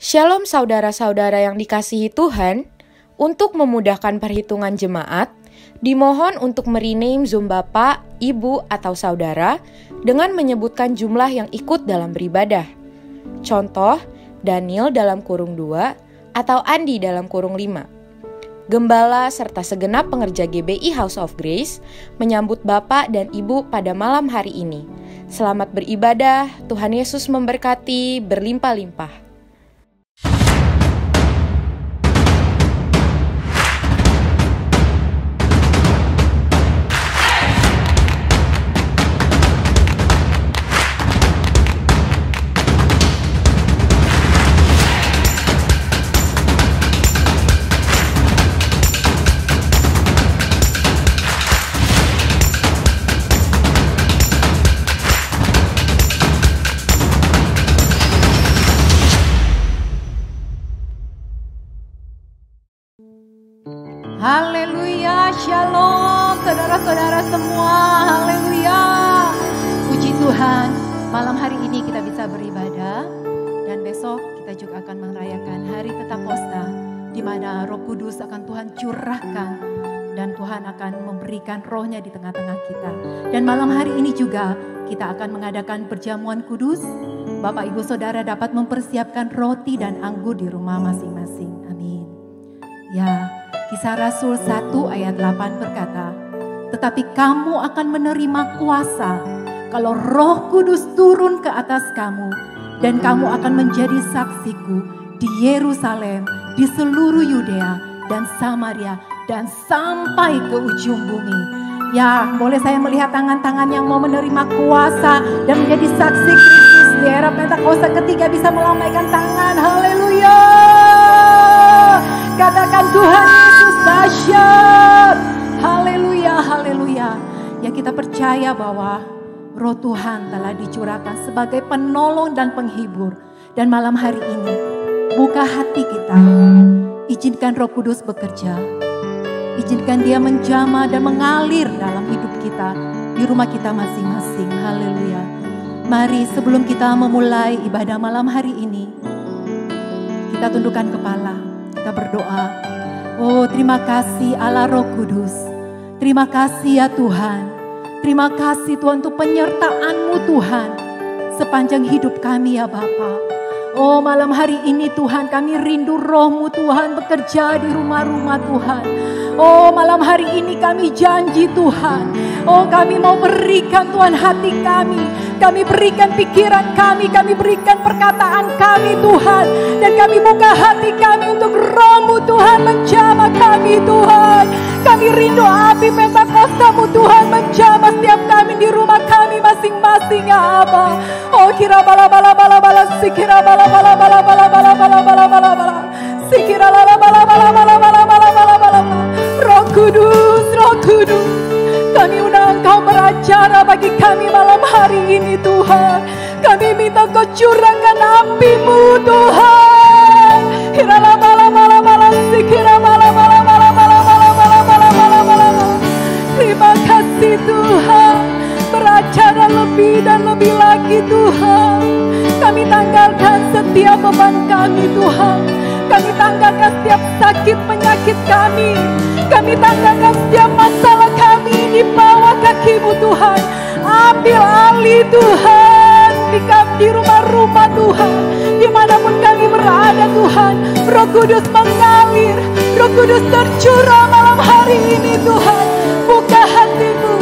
Shalom saudara-saudara yang dikasihi Tuhan, untuk memudahkan perhitungan jemaat, dimohon untuk merename Zoom Bapak, Ibu, atau Saudara dengan menyebutkan jumlah yang ikut dalam beribadah. Contoh, Daniel dalam kurung 2 atau Andi dalam kurung 5. Gembala serta segenap pengerja GBI House of Grace menyambut Bapak dan Ibu pada malam hari ini. Selamat beribadah, Tuhan Yesus memberkati berlimpah-limpah. Haleluya, shalom saudara-saudara semua, haleluya. Puji Tuhan, malam hari ini kita bisa beribadah dan besok kita juga akan merayakan hari Pentakosta di mana Roh Kudus akan Tuhan curahkan dan Tuhan akan memberikan rohnya di tengah-tengah kita. Dan malam hari ini juga kita akan mengadakan perjamuan kudus. Bapak Ibu Saudara dapat mempersiapkan roti dan anggur di rumah masing-masing. Amin. Ya, Kisah Rasul 1 ayat 8 berkata, "Tetapi kamu akan menerima kuasa kalau Roh Kudus turun ke atas kamu, dan kamu akan menjadi saksiku di Yerusalem, di seluruh Yudea dan Samaria, dan sampai ke ujung bumi." Ya, boleh saya melihat tangan-tangan yang mau menerima kuasa dan menjadi saksi Kristus di era Pentakosta ketiga bisa melambaikan tangan. Haleluya. Katakan Tuhan Yesus dahsyat. Haleluya, haleluya. Ya, kita percaya bahwa Roh Tuhan telah dicurahkan sebagai penolong dan penghibur. Dan malam hari ini, buka hati kita. Izinkan Roh Kudus bekerja. Izinkan Dia menjamah dan mengalir dalam hidup kita, di rumah kita masing-masing. Haleluya. Mari sebelum kita memulai ibadah malam hari ini, kita tundukkan kepala. Kita berdoa. Oh, terima kasih Allah Roh Kudus. Terima kasih ya Tuhan. Terima kasih Tuhan untuk penyertaan-Mu Tuhan sepanjang hidup kami ya Bapa. Oh, malam hari ini Tuhan kami rindu Roh-Mu Tuhan bekerja di rumah-rumah Tuhan. Oh, malam hari ini kami janji Tuhan. Oh, kami mau berikan Tuhan hati kami. Kami berikan pikiran kami berikan perkataan kami Tuhan. Dan kami buka hati kami untuk Roh-Mu Tuhan menjamah kami Tuhan. Kami rindu api Pentakosta-Mu Tuhan menjamah setiap kami di rumah kami masing-masing ya Abba. Oh, kira bala bala bala bala sikira bala bala bala bala bala bala bala bala bala sikira bala bala bala bala bala bala bala bala. Roh Kudus, Roh Kudus, kami undang Engkau beracara bagi kami malam hari ini Tuhan. Kami minta Kau curahkan api-Mu Tuhan. Kira bala bala bala sikira bala bala bala bala bala bala bala bala bala. Terima kasih Tuhan, beracara lebih dan lebih lagi Tuhan. Kami tanggalkan setiap beban kami Tuhan. Kami tanggalkan setiap sakit penyakit kami. Kami tanggalkan setiap masalah kami di bawah kaki-Mu Tuhan. Ambil alih Tuhan di rumah-rumah Tuhan. Dimanapun kami berada Tuhan, Roh Kudus mengalir, Roh Kudus tercurah malam hari ini Tuhan. Buka hati-Mu.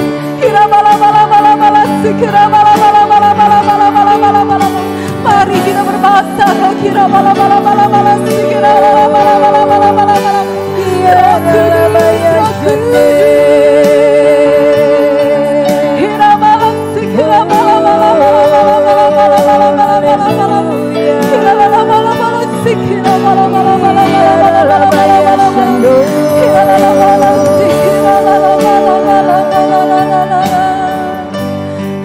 Kira bala bala bala bala sikira bala bala bala bala bala bala bala bala. Mari kita berbahasa. Kira bala bala bala bala sikira bala bala bala bala bala bala. Kira bala sikira bala sikira bala bala bala bala bala bala bala bala. Kira bala bala bala sikira bala bala bala bala bala bala bala. Kira bala bala sikira bala bala bala bala bala.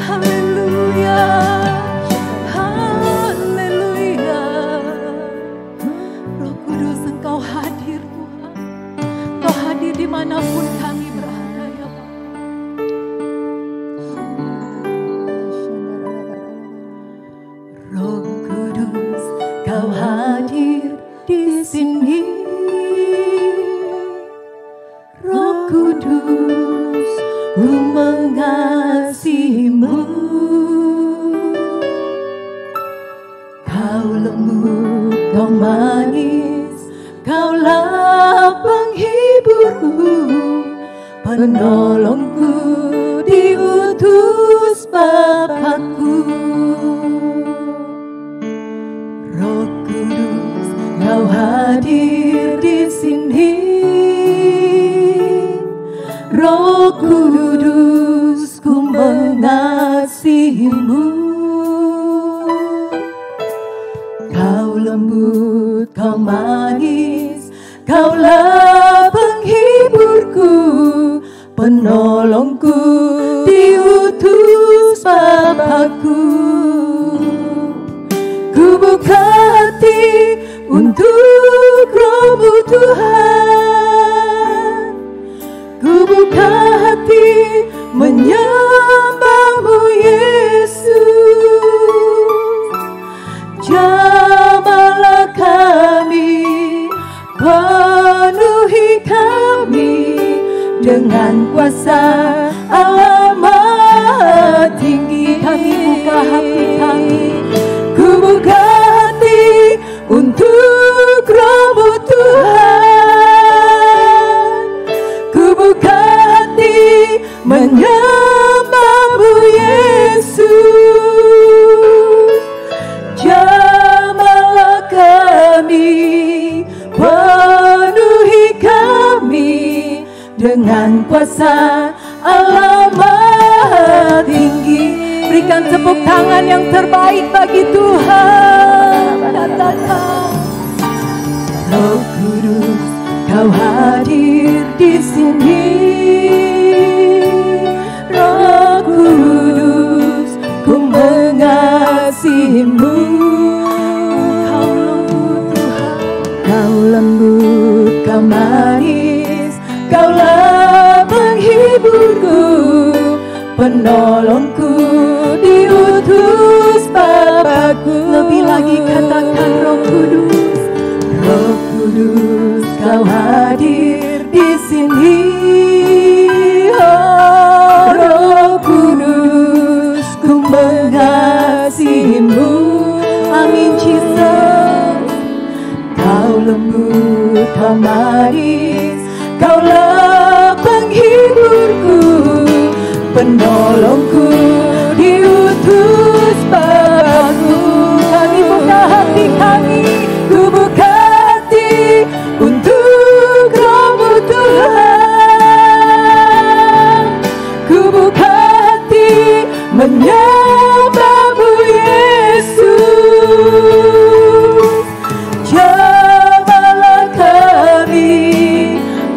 Haleluya, haleluya. Roh Kudus Engkau hadir Tuhan. Engkau hadir dimanapun kami berada ya Bapa. Roh Kudus Kau hadir sini. Roh Kudus, ku mengasihimu. Kau lembut, kau manis, kaulah penghiburku, penolongku, diutus Bapakku. Roh Kudus, kau hadir di sini. Roh Kudus, ku mengasihimu. Kau lembut, kau manis, kaulah penghiburku, penolongku, diutus Bapakku. Ku buka hati untuk Roh-Mu Tuhan. Ku buka hati menyembah-Mu Yesus. Jamahlah kami, penuhi kami dengan kuasa Allah Maha Tinggi. Kami buka hati kami, ku buka hati untuk Roh-Mu Tuhan. Ku buka hati menyembah-Mu Yesus. Jamahlah kami, penuhi kami dengan kuasa Allah Maha Tinggi. Berikan tepuk tangan yang terbaik bagi Tuhan. Katakan, Roh Kudus, kau hadir di sini. Roh Kudus, ku mengasihimu. Kau lembut Tuhan, kau lembut, kau manis, kaulah penghiburku, penolongku, diutus Bapakku. Lebih lagi katakan, Roh Kudus, Roh Kudus, kau hadir di sini. Oh, Roh Kudus, ku mengasihimu. Amin, Jesus. Kau lembut, kau manis, kaulah penghiburku, penolongku, diutus Bapakku. Kami buka hati kami, ku buka hati untuk Roh-Mu Tuhan. Ku buka hati menyembah-Mu Yesus. Jamahlah kami,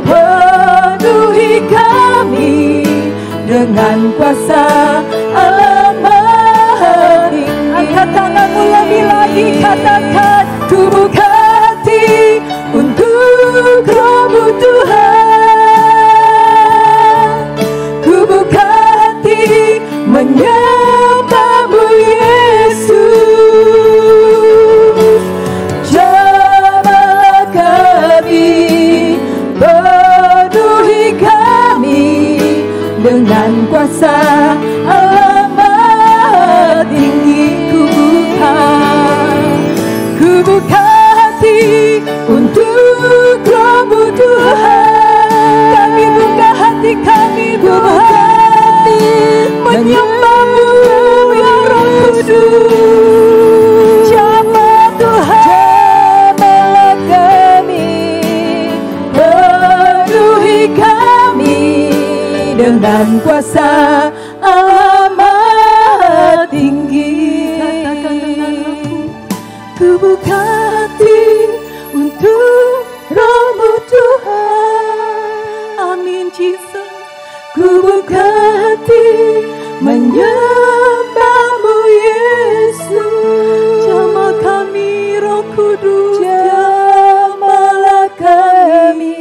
penuhi kami dengan kuasa Allah Maha Tinggi. Angkat tanganmu lebih lagi, katakan, ku buka hati untuk Roh-Mu Tuhan. Ku buka hati menyembah-Mu Yesus. Jamahlah kami, penuhi kami dengan kuasa Allah Maha Tinggi. Ku buka hati untuk Roh-Mu Tuhan. Kami buka hati, kami buka hati menyembah-Mu ya Roh Kudus. Jamah Tuhan, jamahlah kami, penuhi kami dengan kuasa Allah Maha Tinggi. Katakan dengan aku, ku buka hati untuk Roh-Mu Tuhan. Amin, Jesus. Ku buka hati menyembah-Mu Yesus. Jamah kami, Roh Kudus, jamahlah kami,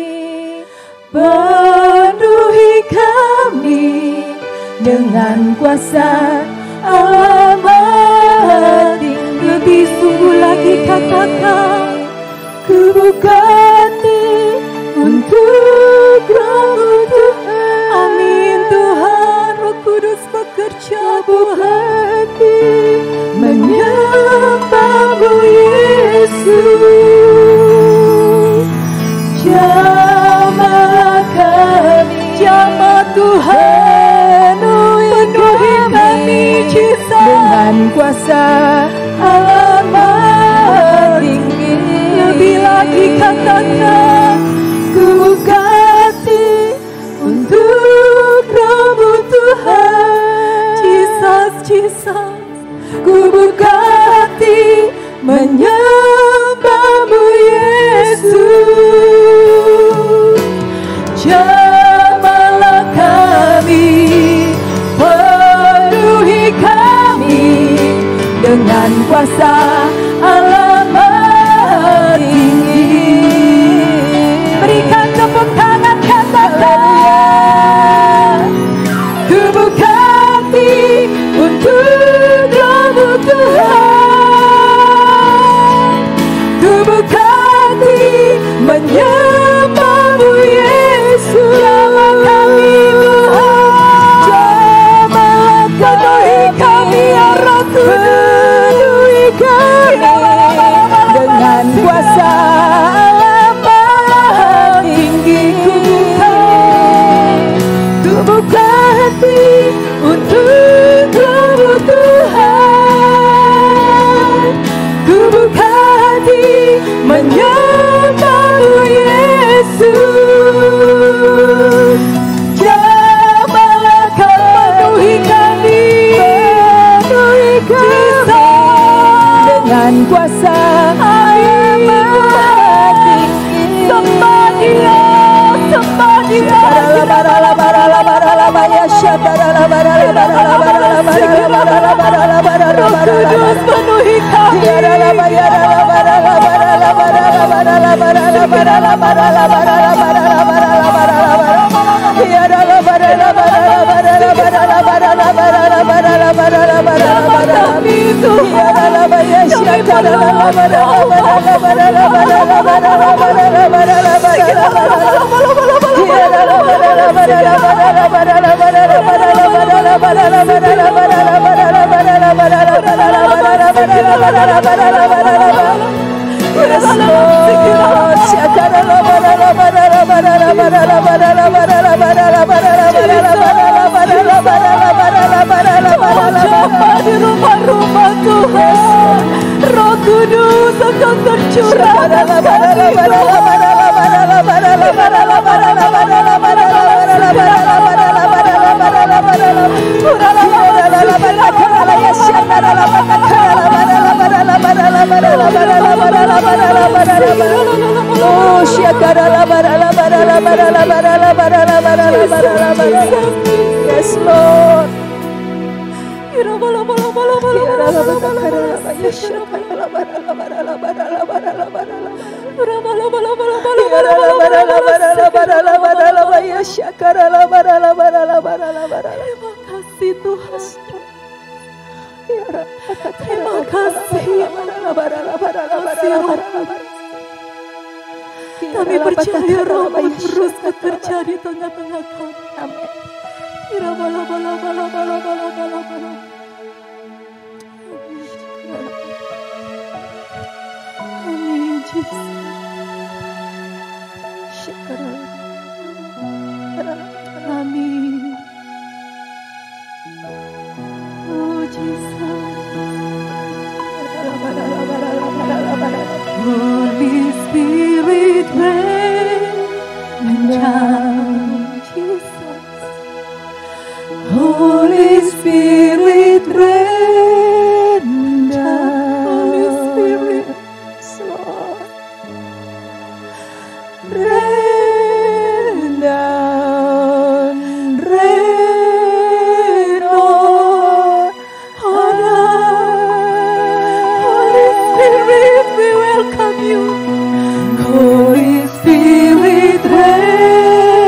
penuhi kami dengan kuasa Allah Maha Tinggi. Lebih sungguh lagi katakan, ku buka Jamah kami, jamah Tuhan, penuhi kami cinta dengan kuasa Allah Maha Tinggi. Lebih lagi katakan, ku buka hati untuk Roh-Mu Tuhan. Jesus, Jesus, ku buka hati menyembah-Mu Yesus. Jamahlah kami, penuhi kami dengan kuasa Allah Maha Tinggi. Berikan tepuk tangan, katakan, ku buka hati untuk Roh-Mu Tuhan. Ku buka hati menyembah-Mu Yesus. Jamah kami Tuhan, jamahlah penuhi kami ya Roh Kudus, penuhi kami dengan kuasa Allah Maha Tinggi. Ku buka hati untuk Roh-Mu Tuhan. Ku buka hati menyembah-Mu Yesus. Jamahlah penuhi kami, penuhi kami dengan kuasa Allah Maha Tinggi. Sembah Dia, sembah Dia. Roh Kudus penuhi kami. Di rumah-rumah Tuhan, Roh Kudus akan tercurahkan kasih Yes, Lord. Terima kasih Tuhan. Terima kasih. Kami percaya Roh-Mu terus bekerja di tengah-tengah kami. Amin. Amin, Jesus. Amin. Oh, Jesus. Holy Spirit, rain down, Jesus. Holy Spirit, rain down. Holy Spirit, Lord, rain down, rain on us. Holy Spirit, we welcome you. Holy Spirit, rain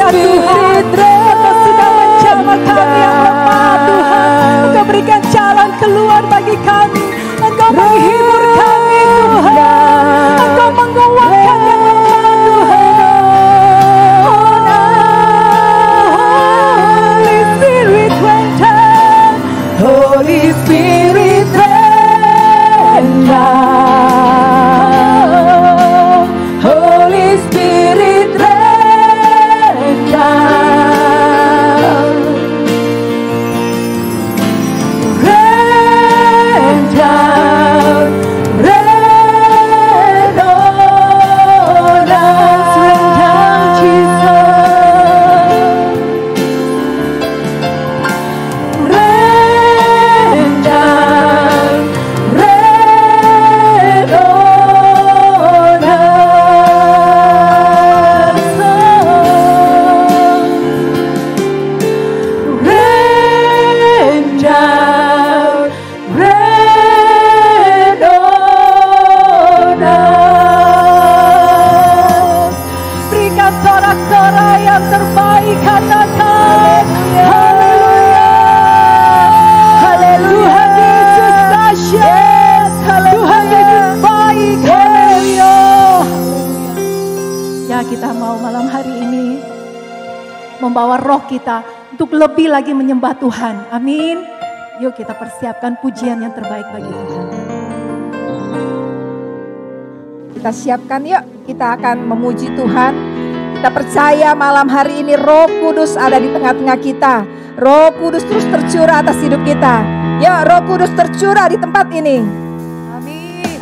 Haleluya Tuhan, Engkau sudah menjamah kami yang lemah Tuhan. Engkau berikan jalan keluar bagi kami. Engkau menghibur kami Tuhan. Engkau menguatkan yang lemah Tuhan. Holy Spirit rain down. Holy Spirit rain down. Holy Spirit rain down. Rain down. Rain on us. Rain down, Jesus. Rain down. Rain on us. Rain down. Rain on us. Berikan sorak-sorai yang terbaik, katakan haleluya. Haleluya. Tuhan Yesus dahsyat. Tuhan Yesus baik. Haleluya. Ya, kita mau malam hari ini membawa roh kita untuk lebih lagi menyembah Tuhan. Amin. Yuk kita persiapkan pujian yang terbaik bagi Tuhan. Kita siapkan yuk, kita akan memuji Tuhan. Kita percaya malam hari ini Roh Kudus ada di tengah-tengah kita. Roh Kudus terus tercurah atas hidup kita. Ya, Roh Kudus tercurah di tempat ini. Amin.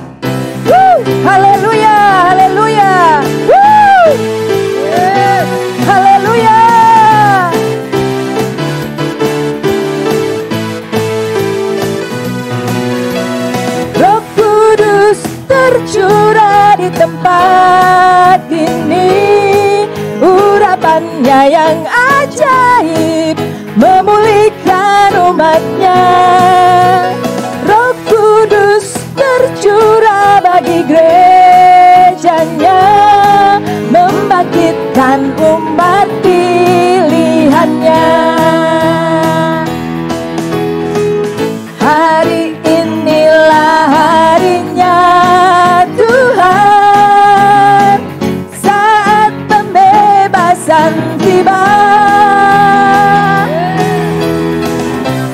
Haleluya, haleluya. Yes. Haleluya. Roh Kudus tercurah di tempat ini, urapannya yang ajaib memulihkan umatnya. Roh Kudus tercurah bagi gerejanya, membangkitkan umat pilihannya. Hari inilah harinya Tuhan, saat pembebasan tiba.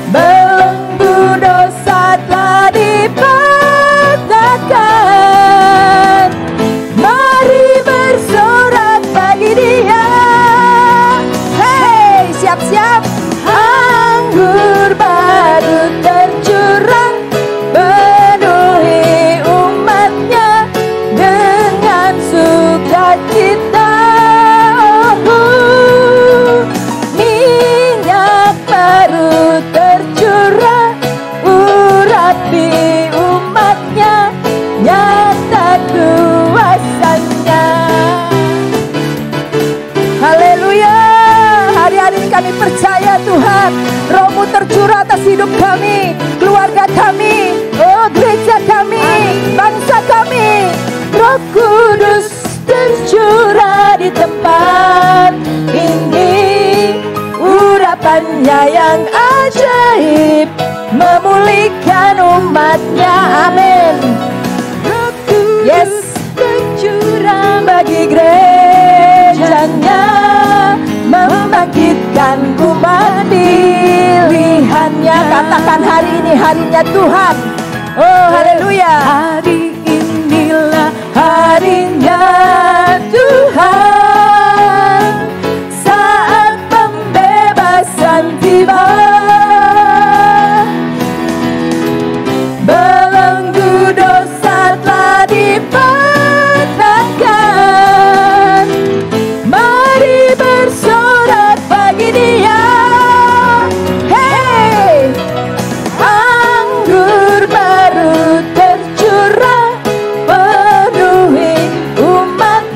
Belenggu dosa telah dipatahkan, mari bersorak bagi Dia. Hei, siap-siap. Anggur baru tercurah, penuhi umatnya dengan sukacita. Minyak baru tercurah, urapi umatnya, nyata kuasanya. Haleluya. Hari-hari ini kami percaya Tuhan, Roh-Mu tercurah atas hidup kami, keluarga kami, gereja kami, bangsa kami. Roh Kudus tercurah di tempat ini, urapannya yang ajaib memulihkan umatnya. Amin. Yes, tercurah bagi gerejanya, membangkitkan umat pilihannya. Katakan hari ini harinya Tuhan. Oh, haleluya. Hari inilah harinya Tuhan, saat pembebasan tiba. Belenggu dosa telah dipatahkan, mari bersorak bagi Dia. Hey, anggur baru tercurah, penuhi umat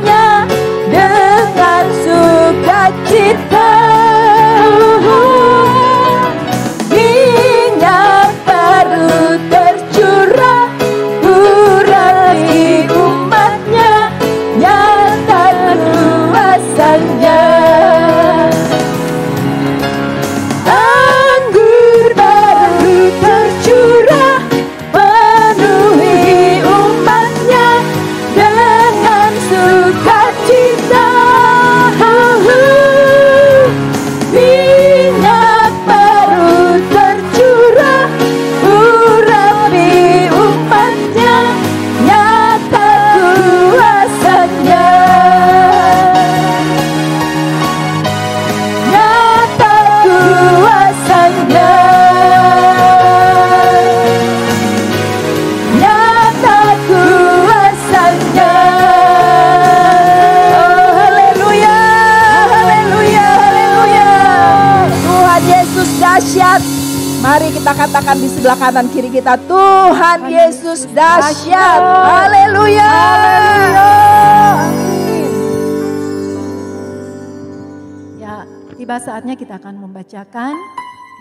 dahsyat. Mari kita katakan di sebelah kanan kiri kita, Tuhan Yesus dahsyat. Haleluya. Amin. Ya, tiba saatnya kita akan membacakan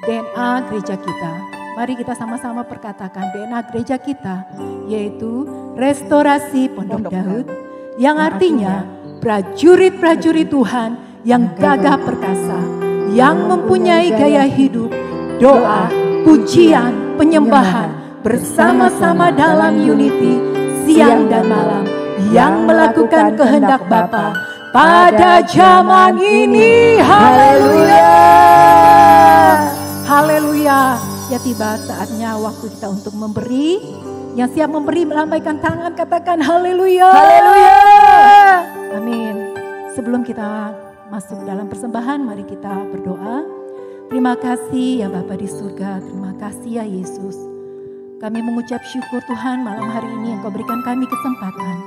DNA gereja kita. Mari kita sama-sama perkatakan DNA gereja kita, yaitu Restorasi Pondok Daud, yang artinya prajurit-prajurit Tuhan yang gagah perkasa, yang mempunyai gaya hidup, doa, pujian, penyembahan bersama-sama dalam unity siang dan malam, yang melakukan kehendak Bapa pada zaman ini. Haleluya. Haleluya. Ya, tiba saatnya waktu kita untuk memberi. Yang siap memberi melambaikan tangan, katakan haleluya. Haleluya. Amin. Sebelum kita masuk dalam persembahan, mari kita berdoa. Terima kasih ya Bapa di surga, terima kasih ya Yesus. Kami mengucap syukur Tuhan malam hari ini Engkau berikan kami kesempatan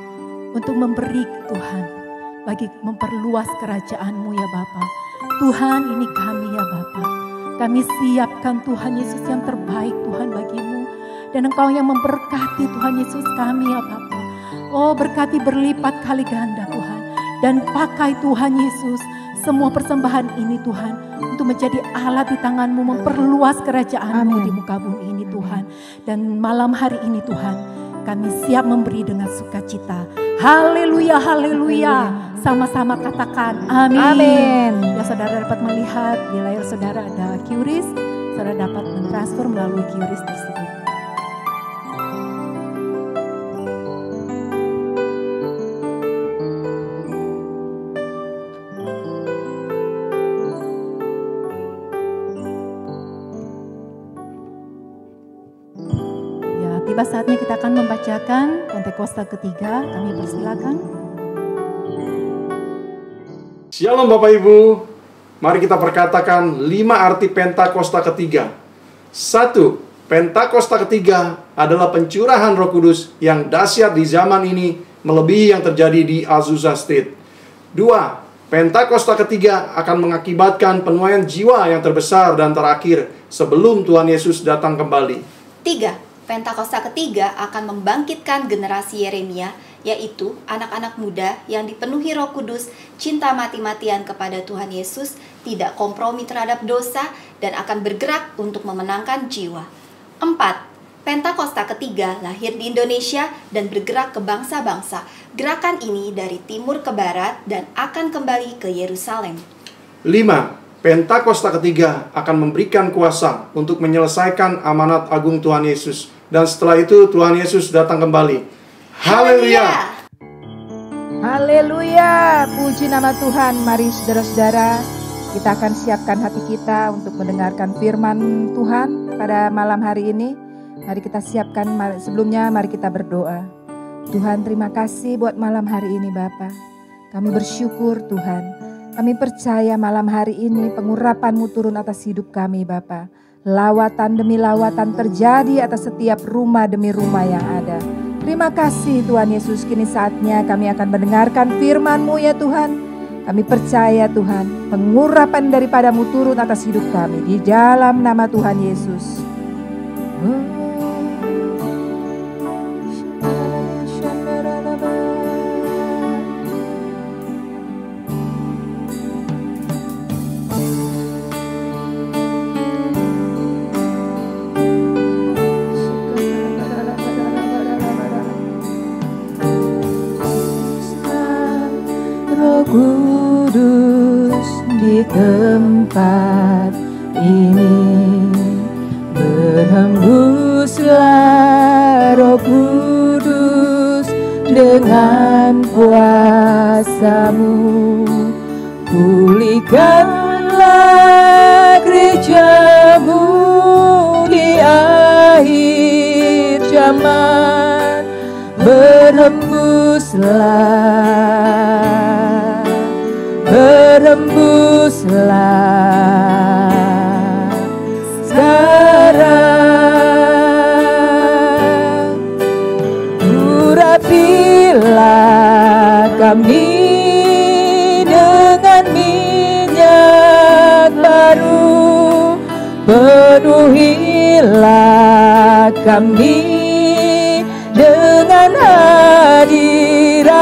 untuk memberi Tuhan, bagi memperluas kerajaan-Mu ya Bapa. Tuhan, ini kami ya Bapa. Kami siapkan Tuhan Yesus yang terbaik Tuhan bagimu. Dan Engkau yang memberkati Tuhan Yesus kami ya Bapa. Oh, berkati berlipat kali ganda Tuhan. Dan pakai Tuhan Yesus semua persembahan ini Tuhan, untuk menjadi alat di tangan-Mu memperluas kerajaan-Mu di muka bumi ini Tuhan. Dan malam hari ini Tuhan, kami siap memberi dengan sukacita. Haleluya, haleluya. Sama-sama katakan amin. Amin. Ya, saudara dapat melihat di layar saudara ada QRIS. Saudara dapat mentransfer melalui QRIS tersebut. Tiba saatnya kita akan membacakan Pentakosta ketiga. Kami persilakan. Shalom Bapak Ibu. Mari kita perkatakan 5 arti Pentakosta ketiga. 1. Pentakosta ketiga adalah pencurahan Roh Kudus yang dahsyat di zaman ini, melebihi yang terjadi di Azusa Street. 2. Pentakosta ketiga akan mengakibatkan penuaian jiwa yang terbesar dan terakhir sebelum Tuhan Yesus datang kembali. 3. Pentakosta ketiga akan membangkitkan generasi Yeremia, yaitu anak-anak muda yang dipenuhi Roh Kudus, cinta mati-matian kepada Tuhan Yesus, tidak kompromi terhadap dosa, dan akan bergerak untuk memenangkan jiwa. 4. Pentakosta ketiga lahir di Indonesia dan bergerak ke bangsa-bangsa. Gerakan ini dari timur ke barat dan akan kembali ke Yerusalem. 5. Pentakosta ketiga akan memberikan kuasa untuk menyelesaikan amanat agung Tuhan Yesus. Dan setelah itu Tuhan Yesus datang kembali. Haleluya! Haleluya. Puji nama Tuhan. Mari saudara-saudara, kita akan siapkan hati kita untuk mendengarkan firman Tuhan pada malam hari ini. Mari kita siapkan, sebelumnya mari kita berdoa. Tuhan, terima kasih buat malam hari ini Bapa. Kami bersyukur Tuhan. Kami percaya malam hari ini pengurapan-Mu turun atas hidup kami Bapa. Lawatan demi lawatan terjadi atas setiap rumah demi rumah yang ada. Terima kasih Tuhan Yesus, kini saatnya kami akan mendengarkan firman-Mu ya Tuhan. Kami percaya Tuhan, pengurapan daripada-Mu turun atas hidup kami. Di dalam nama Tuhan Yesus. Kudus di tempat ini, berhembuslah Roh Kudus dengan kuasa-Mu, pulihkanlah gereja-Mu di akhir zaman, berhembuslah sekarang. Urapilah kami dengan minyak baru, kami dengan hadirat-Mu.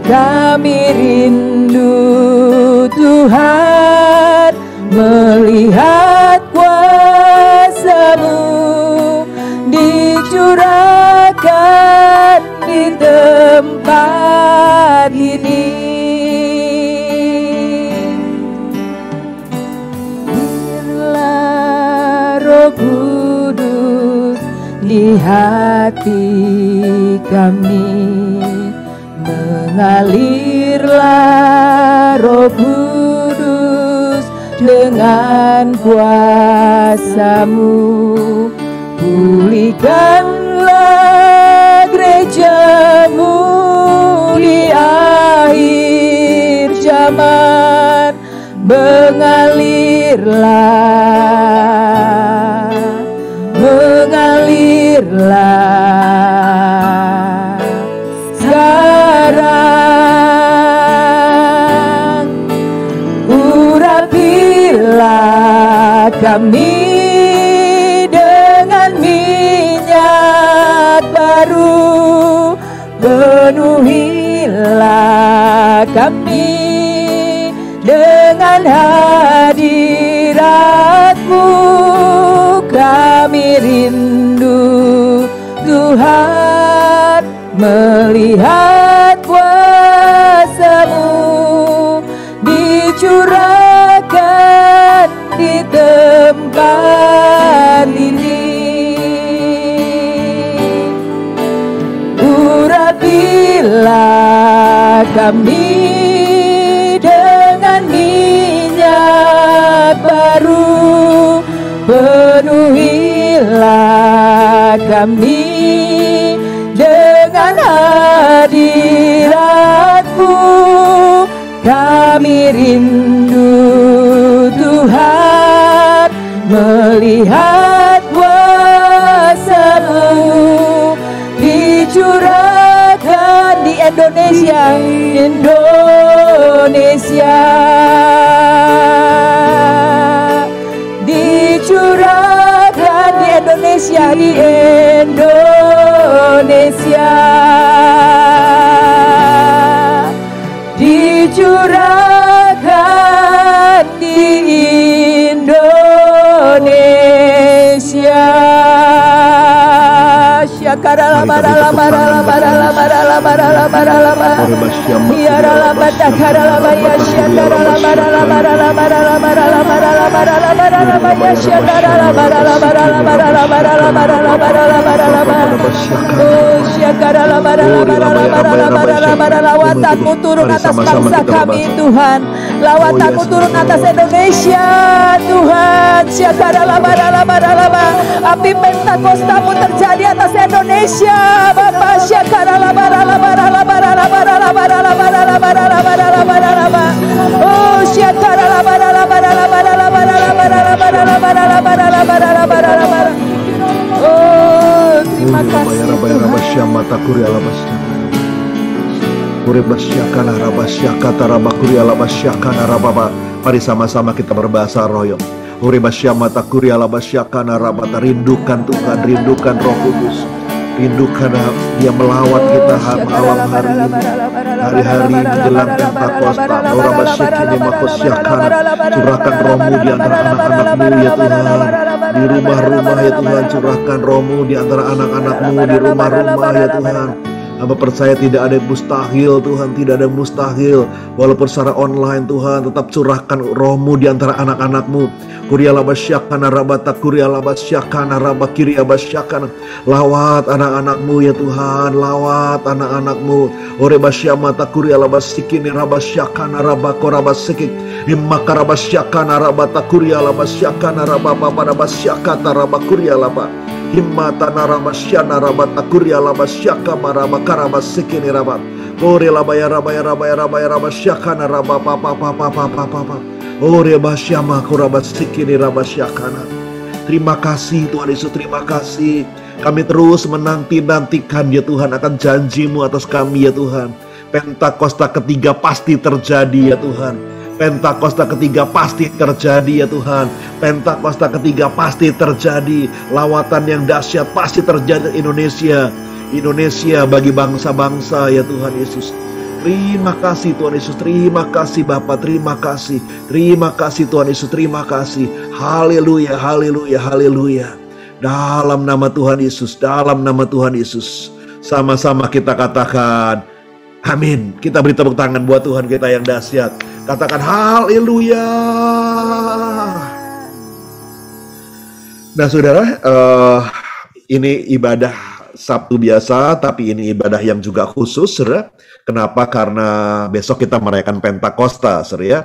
Kami rindu Tuhan melihat kuasa-Mu dicurahkan di tempat ini. Biarlah Roh Kudus di hati kami, mengalirlah Roh Kudus dengan kuasa-Mu. Pulihkanlah gereja-Mu di akhir zaman, mengalirlah sekarang. Urapilah kami dengan minyak baru, penuhilah kami dengan hadirat-Mu. Kami rindu Tuhan melihat kuasa-Mu dicurahkan di tempat ini. Urapilah kami dengan minyak baru, penuhilah kami dengan hadirat-Mu. Kami rindu Tuhan melihat kuasa-Mu dicurahkan di Indonesia, dicurahkan di Indonesia, di Indonesia, dicurahkan di Indonesia. Lawatan-Mu turun atas bangsa kami Tuhan, lawatan-Mu turun atas Indonesia Tuhan. Api Pentakosta-Mu terjadi atas Indonesia Bapak. Terima kasih Tuhan. Mari sama-sama kita berbahasa roh. Rindukan Tuhan, rindukan Roh Kudus, rindukan Dia melawat kita malam hari ini, hari-hari menjelang Pentakosta. Curahkan Roh-Mu di antara anak-anak-Mu ya Tuhan, di rumah-rumah ya Tuhan. Curahkan Roh-Mu di antara anak-anak-Mu di rumah-rumah ya Tuhan. Hamba percaya tidak ada yang mustahil Tuhan, tidak ada yang mustahil. Walaupun secara online Tuhan, tetap curahkan Roh-Mu di antara anak-anak-Mu. Lawat anak-anak-Mu ya Tuhan, lawat anak-anak-Mu. Himmata narabasyana rabata kurya labasyaka marabakarabasikini rabat. Ore labaya rabasyaka narabapapapapapapapa. Ore basyama kurabasikini rabasyakana. Terima kasih Tuhan Yesus, terima kasih. Kami terus menanti-nantikan ya Tuhan akan janji-Mu atas kami ya Tuhan. Pentakosta ketiga pasti terjadi ya Tuhan. Pentakosta ketiga pasti terjadi ya Tuhan. Pentakosta ketiga pasti terjadi. Lawatan yang dahsyat pasti terjadi di Indonesia. Indonesia bagi bangsa-bangsa ya Tuhan Yesus. Terima kasih Tuhan Yesus, terima kasih Bapa, terima kasih Tuhan Yesus, terima kasih. Haleluya, haleluya, haleluya. Dalam nama Tuhan Yesus, dalam nama Tuhan Yesus. Sama-sama kita katakan amin. Kita beri tepuk tangan buat Tuhan kita yang dahsyat. Katakan haleluya. Nah saudara, ini ibadah Sabtu biasa, tapi ini ibadah yang juga khusus, saudara. Kenapa? Karena besok kita merayakan Pentakosta, saudara ya.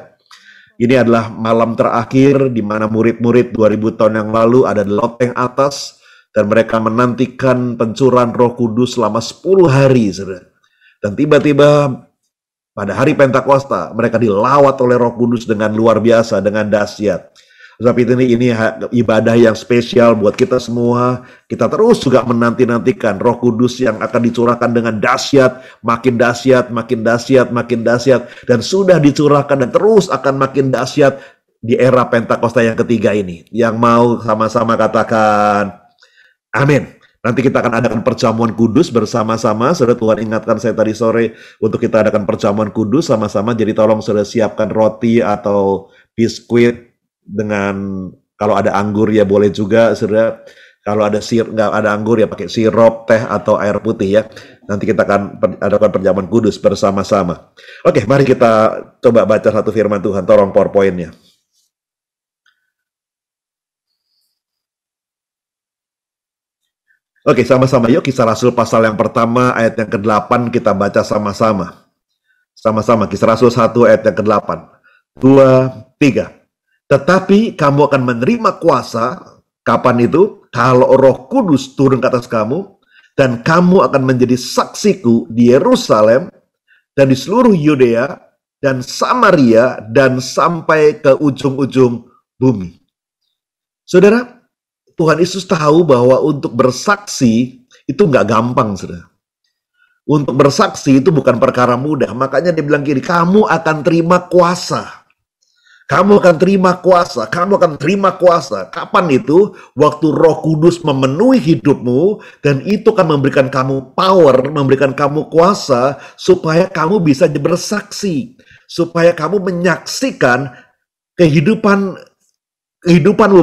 Ini adalah malam terakhir di mana murid-murid 2000 tahun yang lalu ada di loteng atas dan mereka menantikan pencurahan Roh Kudus selama 10 hari, saudara. Dan tiba-tiba pada hari Pentakosta mereka dilawat oleh Roh Kudus dengan luar biasa, dengan dahsyat. Sebab itu ini ibadah yang spesial buat kita semua. Kita terus juga menanti-nantikan Roh Kudus yang akan dicurahkan dengan dahsyat, makin dahsyat, makin dahsyat, makin dahsyat, dan sudah dicurahkan dan terus akan makin dahsyat di era Pentakosta yang ketiga ini. Yang mau sama-sama katakan amin. Nanti kita akan adakan perjamuan kudus bersama-sama. Saudara, Tuhan ingatkan saya tadi sore untuk kita adakan perjamuan kudus sama-sama. Jadi tolong saudara siapkan roti atau biskuit dengan, kalau ada anggur ya boleh juga, saudara. Kalau ada nggak ada anggur ya pakai sirup, teh atau air putih ya. Nanti kita akan adakan perjamuan kudus bersama-sama. Oke, mari kita coba baca satu firman Tuhan. Tolong PowerPoint-nya. Oke, sama-sama yuk Kisah Rasul pasal yang pertama ayat yang ke-8 kita baca sama-sama. Sama-sama Kisah Rasul 1 ayat yang ke-8. 2, 3. Tetapi kamu akan menerima kuasa, kapan itu? Kalau Roh Kudus turun ke atas kamu, dan kamu akan menjadi saksiku di Yerusalem, dan di seluruh Yudea, dan Samaria, dan sampai ke ujung-ujung bumi. Saudara, Tuhan Yesus tahu bahwa untuk bersaksi itu nggak gampang, saudara. Untuk bersaksi itu bukan perkara mudah, makanya dia bilang gini, kamu akan terima kuasa. Kamu akan terima kuasa, kamu akan terima kuasa. Kapan itu? Waktu Roh Kudus memenuhi hidupmu, dan itu akan memberikan kamu power, memberikan kamu kuasa, supaya kamu bisa bersaksi. Supaya kamu menyaksikan kehidupanmu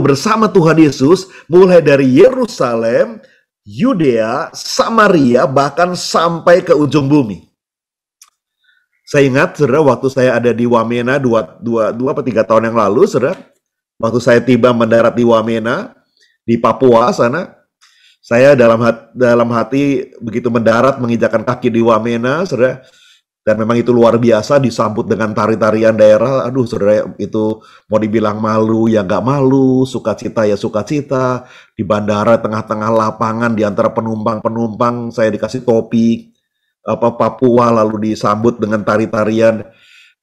bersama Tuhan Yesus, mulai dari Yerusalem, Yudea, Samaria, bahkan sampai ke ujung bumi. Saya ingat, saudara, waktu saya ada di Wamena 2-3 tahun yang lalu, saudara, waktu saya tiba mendarat di Wamena, di Papua sana, saya dalam hati begitu mendarat, menginjakkan kaki di Wamena, saudara, dan memang itu luar biasa, disambut dengan tari-tarian daerah. Aduh, saudara, itu mau dibilang malu, ya nggak malu, sukacita ya sukacita, di bandara, tengah-tengah lapangan, di antara penumpang-penumpang, saya dikasih topi, Papua, lalu disambut dengan tari-tarian,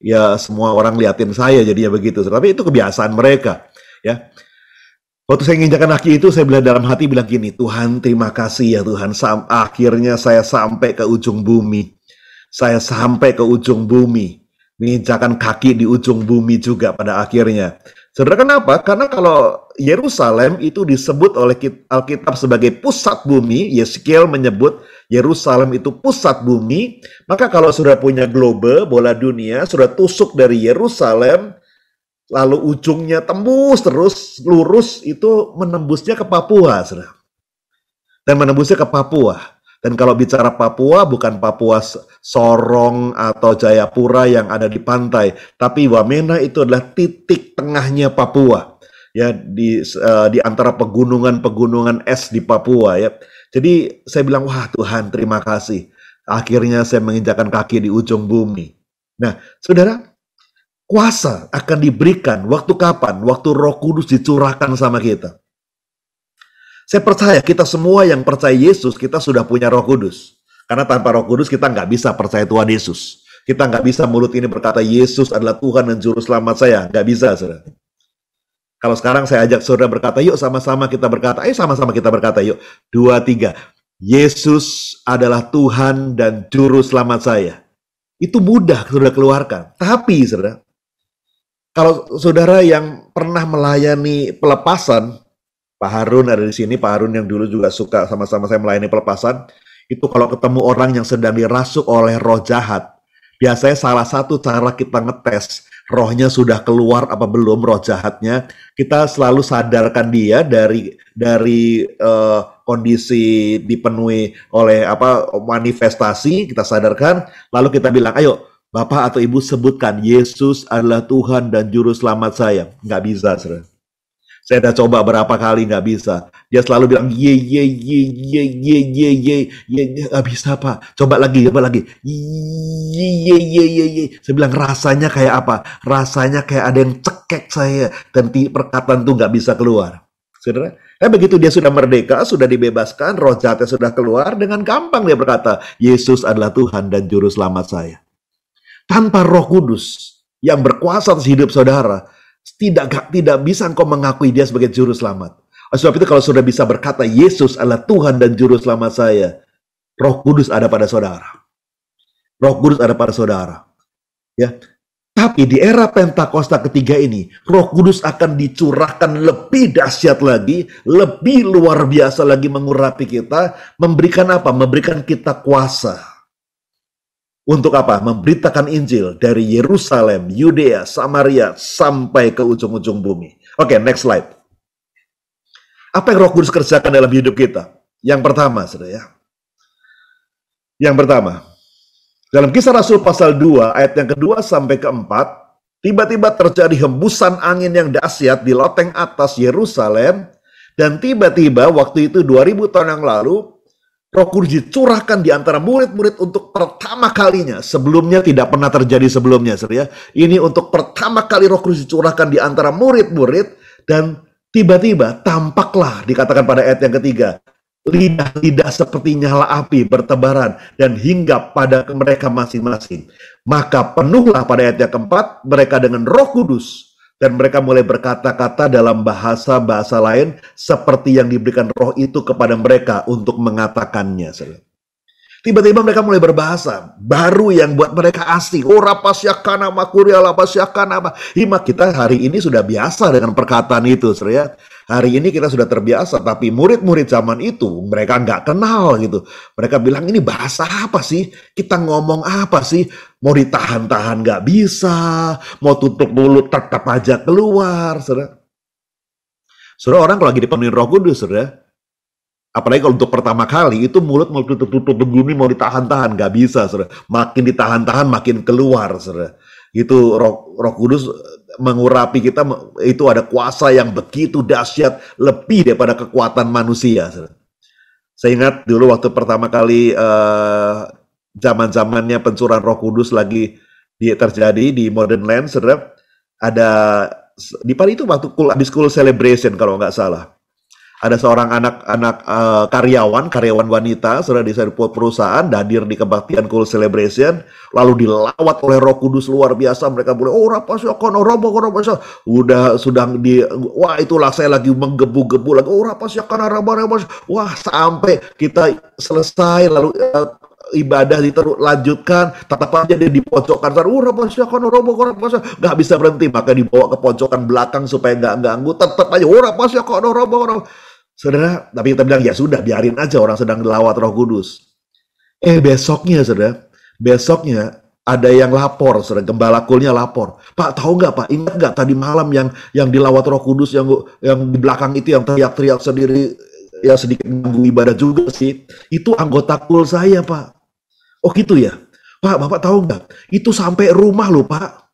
ya semua orang liatin saya jadinya begitu. Tapi itu kebiasaan mereka, ya. Waktu saya menginjakkan kaki itu, saya bilang dalam hati bilang gini, Tuhan terima kasih ya Tuhan, akhirnya saya sampai ke ujung bumi. Saya sampai ke ujung bumi, menginjakkan kaki di ujung bumi juga pada akhirnya. Saudara, kenapa? Karena kalau Yerusalem itu disebut oleh Alkitab sebagai pusat bumi, Yeskiel menyebut Yerusalem itu pusat bumi, maka kalau sudah punya globe, bola dunia, sudah tusuk dari Yerusalem, lalu ujungnya tembus terus, lurus, itu menembusnya ke Papua, saudara. Dan menembusnya ke Papua. Dan kalau bicara Papua, bukan Papua Sorong atau Jayapura yang ada di pantai, tapi Wamena itu adalah titik tengahnya Papua, ya, di antara pegunungan es di Papua, ya. Jadi saya bilang, wah Tuhan terima kasih, akhirnya saya menginjakkan kaki di ujung bumi. Nah, saudara, kuasa akan diberikan waktu kapan? Waktu Roh Kudus dicurahkan sama kita. Saya percaya kita semua yang percaya Yesus, kita sudah punya Roh Kudus. Karena tanpa Roh Kudus kita nggak bisa percaya Tuhan Yesus. Kita nggak bisa mulut ini berkata Yesus adalah Tuhan dan Juru Selamat saya. Nggak bisa, saudara. Kalau sekarang saya ajak saudara berkata, yuk sama-sama kita berkata. Sama-sama kita berkata, yuk. 2, 3. Yesus adalah Tuhan dan Juru Selamat saya. Itu mudah saudara keluarkan. Tapi, saudara, Kalau saudara yang pernah melayani pelepasan, Pak Harun ada di sini, Pak Harun yang dulu juga suka sama-sama saya melayani pelepasan, itu kalau ketemu orang yang sedang dirasuk oleh roh jahat, biasanya salah satu cara kita ngetes rohnya sudah keluar apa belum, roh jahatnya, kita selalu sadarkan dia dari kondisi dipenuhi oleh manifestasi, kita sadarkan, lalu kita bilang, ayo Bapak atau Ibu sebutkan, Yesus adalah Tuhan dan Juru Selamat saya. Nggak bisa, saudara. Saya udah coba berapa kali, nggak bisa. Dia selalu bilang, ye, nggak bisa Pak. Coba lagi. Ye. Saya bilang, rasanya kayak apa? Rasanya kayak ada yang cekek saya. Dan perkataan itu nggak bisa keluar. Saudara, begitu dia sudah merdeka, sudah dibebaskan, roh jahatnya sudah keluar, dengan gampang dia berkata, Yesus adalah Tuhan dan Juru Selamat saya. Tanpa Roh Kudus yang berkuasa atas hidup saudara, tidak bisa engkau mengakui dia sebagai Juru Selamat. Sebab itu kalau sudah bisa berkata, Yesus adalah Tuhan dan Juru Selamat saya, Roh Kudus ada pada saudara. Roh Kudus ada pada saudara. Ya. Tapi di era Pentakosta ketiga ini, Roh Kudus akan dicurahkan lebih dahsyat lagi, lebih luar biasa lagi mengurapi kita, memberikan apa? Memberikan kita kuasa. Untuk apa? Memberitakan Injil dari Yerusalem, Yudea, Samaria, sampai ke ujung-ujung bumi. Oke, next slide. Apa yang Roh Kudus kerjakan dalam hidup kita? Yang pertama, saudara ya. Yang pertama, dalam Kisah Rasul pasal 2, ayat yang kedua sampai keempat, tiba-tiba terjadi hembusan angin yang dahsyat di loteng atas Yerusalem, dan tiba-tiba waktu itu 2000 tahun yang lalu, Roh Kudus dicurahkan di antara murid-murid untuk pertama kalinya. Sebelumnya tidak pernah terjadi sebelumnya, saudara. Ini untuk pertama kali Roh Kudus dicurahkan di antara murid-murid, dan tiba-tiba tampaklah, dikatakan pada ayat yang ketiga, lidah-lidah seperti nyala api bertebaran dan hinggap pada mereka masing-masing. Maka penuhlah pada ayat yang keempat mereka dengan Roh Kudus. Dan mereka mulai berkata-kata dalam bahasa-bahasa lain seperti yang diberikan roh itu kepada mereka untuk mengatakannya. Tiba-tiba mereka mulai berbahasa baru yang buat mereka asing. Oh, rapasyakana makuria lapasyakana. Hima, kita hari ini sudah biasa dengan perkataan itu, saudara. Hari ini kita sudah terbiasa, tapi murid-murid zaman itu mereka nggak kenal gitu. Mereka bilang, ini bahasa apa sih? Kita ngomong apa sih? Mau ditahan-tahan nggak bisa, mau tutup mulut tetap aja keluar, saudara. Saudara, orang kalau lagi dipenuhi Roh Kudus, saudara, apalagi kalau untuk pertama kali, itu mulut mau tutup-tutup begini, mau ditahan-tahan nggak bisa, saudara. Makin ditahan-tahan, makin keluar, saudara. Itu Roh Kudus mengurapi kita, itu ada kuasa yang begitu dahsyat, lebih daripada kekuatan manusia. Saya ingat dulu waktu pertama kali zaman-zamannya pencurahan Roh Kudus lagi terjadi di Modern Land, saudara, ada di pagi itu waktu habis school celebration kalau nggak salah. Ada seorang anak-anak karyawan wanita, saudara, di sebuah perusahaan hadir di kebaktian Cool Celebration, lalu dilawat oleh Roh Kudus luar biasa. Mereka boleh, oh rapasyakono robo wah itulah saya lagi menggebu-gebu lagi, oh rapasyakono robo, wah sampai kita selesai lalu ibadah lanjutkan, tetap aja dia dipojokkan, nggak bisa berhenti, maka dibawa ke pojokan belakang supaya nggak ganggu, tetap aja, saudara. Tapi kita bilang, ya sudah, biarin aja orang sedang dilawat Roh Kudus. Besoknya, saudara, ada yang lapor, saudara, gembala kulnya lapor, Pak, tahu nggak Pak, ingat nggak tadi malam yang dilawat Roh Kudus, yang di belakang itu yang teriak-teriak sendiri, ya sedikit mengganggu ibadah juga sih, itu anggota kul saya Pak. Oh gitu ya, Pak, Bapak tahu nggak? Itu sampai rumah loh Pak,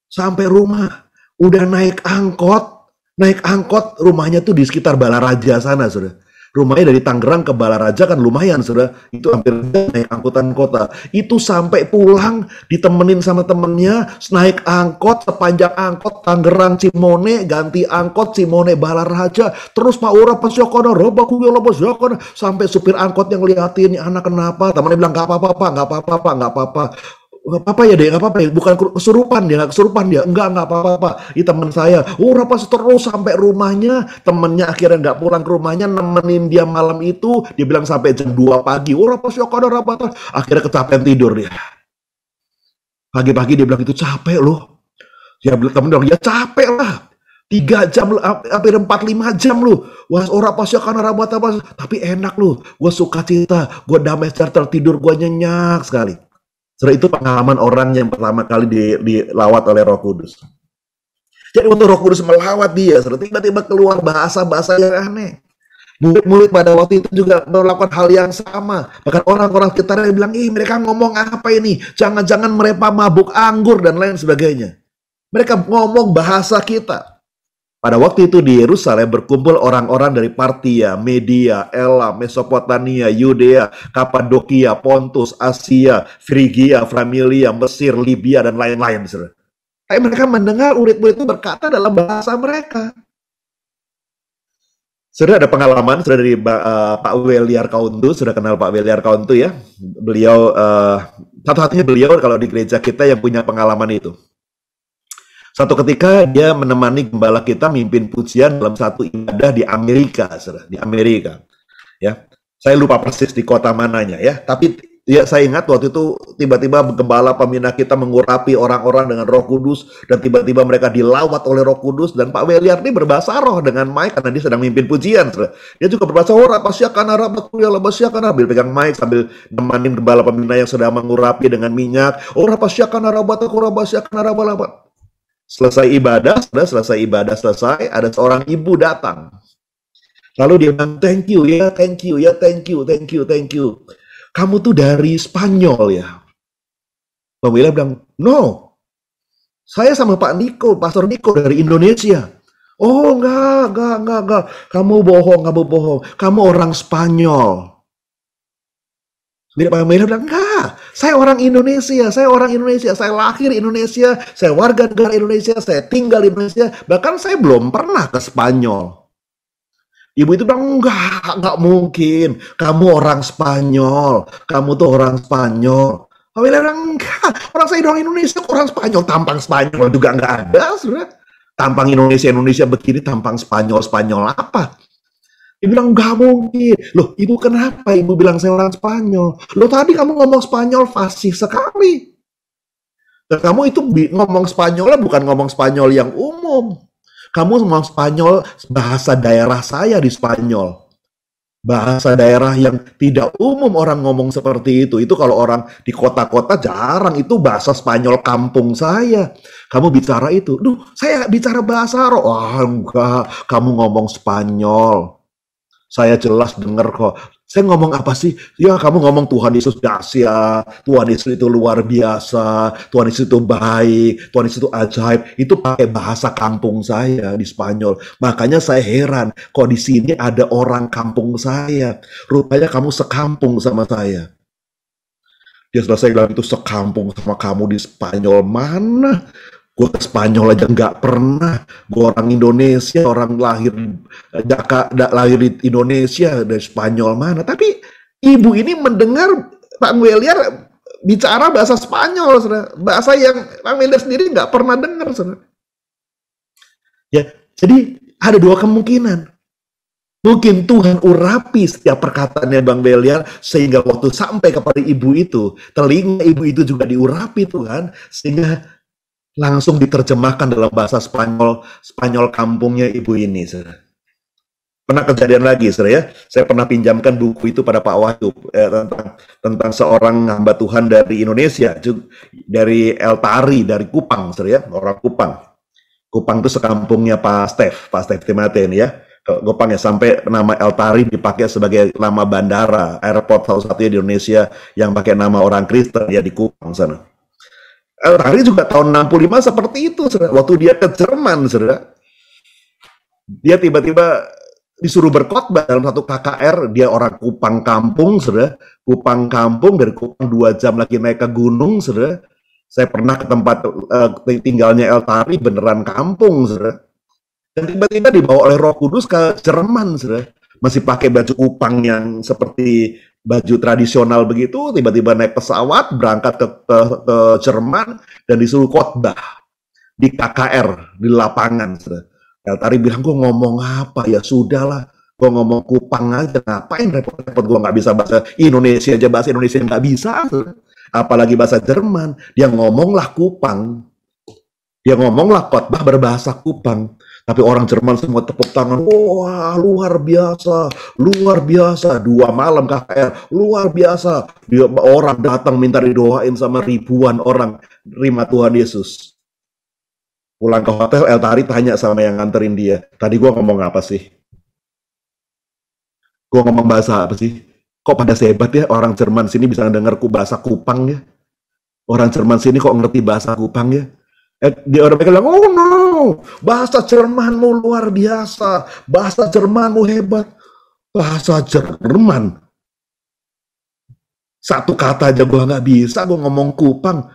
sampai rumah, udah naik angkot, rumahnya tuh di sekitar Balaraja sana, saudara. Rumahnya dari Tangerang ke Balaraja kan lumayan, saudara. Itu hampir naik angkutan kota. Itu sampai pulang ditemenin sama temennya, naik angkot, sepanjang angkot Tangerang Cimone, ganti angkot Cimone Balaraja, terus Pak Ura pasyokono, sampai supir angkot yang liatin, ini anak kenapa? Temennya bilang, nggak apa-apa, nggak apa-apa ya deh, nggak apa-apa ya, bukan kesurupan dia, enggak apa-apa, ini teman saya, rapas terus sampai rumahnya, temennya akhirnya nggak pulang ke rumahnya, nemenin dia malam itu, dia bilang sampai jam 2 pagi, rapas ya rapas, akhirnya kecapean tidur dia, pagi-pagi dia bilang itu capek loh, Ya temen bilang, ya capek lah. 3 jam, hampir 4-5 jam lu. Wah, ora pasya karena rabat apa. Tapi enak lu. Gue suka cita. Gue damai secara tertidur. Gue nyenyak sekali. Saudara, itu pengalaman orang yang pertama kali dilawat oleh Roh Kudus. Jadi waktu Roh Kudus melawat dia, saudara, tiba-tiba keluar bahasa-bahasa yang aneh. Murid-murid pada waktu itu juga melakukan hal yang sama. Bahkan orang-orang sekitarnya bilang, mereka ngomong apa ini? Jangan-jangan mereka mabuk anggur dan lain sebagainya. Mereka ngomong bahasa kita. Pada waktu itu di Yerusalem berkumpul orang-orang dari Partia, Media, Elam, Mesopotamia, Yudea, Kapadokia, Pontus, Asia, Frigia, Framilia, Mesir, Libya, dan lain-lain. Tapi mereka mendengar murid-murid itu berkata dalam bahasa mereka. Sudah ada pengalaman, sudah dari Pak Weliar Kauntu, sudah kenal Pak Weliar Kauntu ya. Beliau, satu-satunya beliau kalau di gereja kita yang punya pengalaman itu. Satu ketika dia menemani gembala kita mimpin pujian dalam satu ibadah di Amerika, saudara, di Amerika. Ya, saya lupa persis di kota mananya ya. Tapi ya saya ingat waktu itu tiba-tiba gembala pembina kita mengurapi orang-orang dengan Roh Kudus dan tiba-tiba mereka dilawat oleh Roh Kudus dan Pak Weliar ini berbahasa roh dengan mic karena dia sedang mimpin pujian. Saudara. Dia juga berbahasa roh, sambil pegang mic sambil nemanin gembala pembina yang sedang mengurapi dengan minyak. Selesai ibadah, ada seorang ibu datang. Lalu dia bilang, thank you. Kamu tuh dari Spanyol ya? Pemilik bilang, no. Saya sama Pak Niko, Pastor Niko dari Indonesia. Oh, enggak. Kamu bohong. Kamu orang Spanyol. Pak Pemilik bilang, enggak. Saya orang Indonesia. Saya lahir di Indonesia. Saya warga negara Indonesia. Saya tinggal di Indonesia. Bahkan saya belum pernah ke Spanyol. Ibu itu bilang, enggak mungkin. Kamu orang Spanyol. Kamu tuh orang Spanyol. Pemilik bilang, enggak. Orang saya orang Indonesia, orang Spanyol. Tampang Spanyol juga enggak ada, saudara. Tampang Indonesia begini, tampang Spanyol apa? Dia bilang, nggak mungkin. Loh, ibu kenapa? Ibu bilang saya orang Spanyol. Loh, tadi kamu ngomong Spanyol fasih sekali. Dan kamu itu ngomong Spanyolnya bukan ngomong Spanyol yang umum. Kamu ngomong Spanyol bahasa daerah saya di Spanyol. Bahasa daerah yang tidak umum orang ngomong seperti itu. Itu kalau orang di kota-kota jarang. Itu bahasa Spanyol kampung saya. Kamu bicara itu. Duh, saya bicara bahasa roh. Wah, enggak. Kamu ngomong Spanyol. Saya jelas dengar kok. Saya ngomong apa sih? Ya kamu ngomong Tuhan Yesus dahsyat, Tuhan Yesus itu luar biasa, Tuhan Yesus itu baik, Tuhan Yesus itu ajaib. Itu pakai bahasa kampung saya di Spanyol. Makanya saya heran, kok di sini ada orang kampung saya. Rupanya kamu sekampung sama saya. Dia selesai bilang itu sekampung sama kamu di Spanyol mana? Gue ke Spanyol aja nggak pernah. Gue orang Indonesia, orang lahir di Indonesia, dari Spanyol mana. Tapi ibu ini mendengar Pak Weliar bicara bahasa Spanyol, saudara. Bahasa yang Pak Weliar sendiri nggak pernah dengar, saudara. Ya, jadi ada dua kemungkinan. Mungkin Tuhan urapi setiap perkataannya Bang Weliar, sehingga waktu sampai kepada ibu itu, telinga ibu itu juga diurapi Tuhan, sehingga langsung diterjemahkan dalam bahasa Spanyol kampungnya ibu ini, saudara. Pernah kejadian lagi, saudara ya. Saya pernah pinjamkan buku itu pada Pak Wahyu tentang seorang hamba Tuhan dari Indonesia, dari El Tari, dari Kupang, saudara ya, orang Kupang. Kupang itu sekampungnya Pak Stef Timaten ya. Kupang ya, sampai nama El Tari dipakai sebagai nama bandara, airport satu-satunya di Indonesia yang pakai nama orang Kristen ya di Kupang sana. Hari juga tahun 65 seperti itu, saudara. Waktu dia ke Jerman, saudara, dia tiba-tiba disuruh berkhotbah dalam satu KKR. Dia orang Kupang kampung, saudara. Kupang kampung, dari Kupang 2 jam lagi naik ke gunung, saudara. Saya pernah ke tempat tinggalnya El Tari, beneran kampung, saudara. Dan tiba-tiba dibawa oleh Roh Kudus ke Jerman, saudara. Masih pakai baju Kupang yang seperti baju tradisional begitu, tiba-tiba naik pesawat, berangkat ke Jerman, dan disuruh khotbah di KKR, di lapangan. El Tari bilang, gue ngomong apa? Ya sudahlah, gue ngomong Kupang aja, ngapain repot-repot, gue nggak bisa bahasa Indonesia aja, bahasa Indonesia nggak bisa, apalagi bahasa Jerman. Dia ngomonglah Kupang. Dia ngomonglah khotbah berbahasa Kupang. Tapi orang Jerman semua tepuk tangan. Wah, luar biasa, luar biasa. 2 malam KKR, luar biasa. Orang datang minta didoain sama ribuan orang terima Tuhan Yesus. Pulang ke hotel, Eltari tanya sama yang nganterin dia. Tadi gua ngomong apa sih? Gua ngomong bahasa apa sih? Kok pada sebat ya orang Jerman sini bisa dengarku bahasa Kupang ya? Orang Jerman sini kok ngerti bahasa Kupang ya? Dia orang bilang, oh no, bahasa Jermanmu luar biasa, bahasa Jermanmu hebat, bahasa Jerman. Satu kata aja gue nggak bisa, gue ngomong Kupang.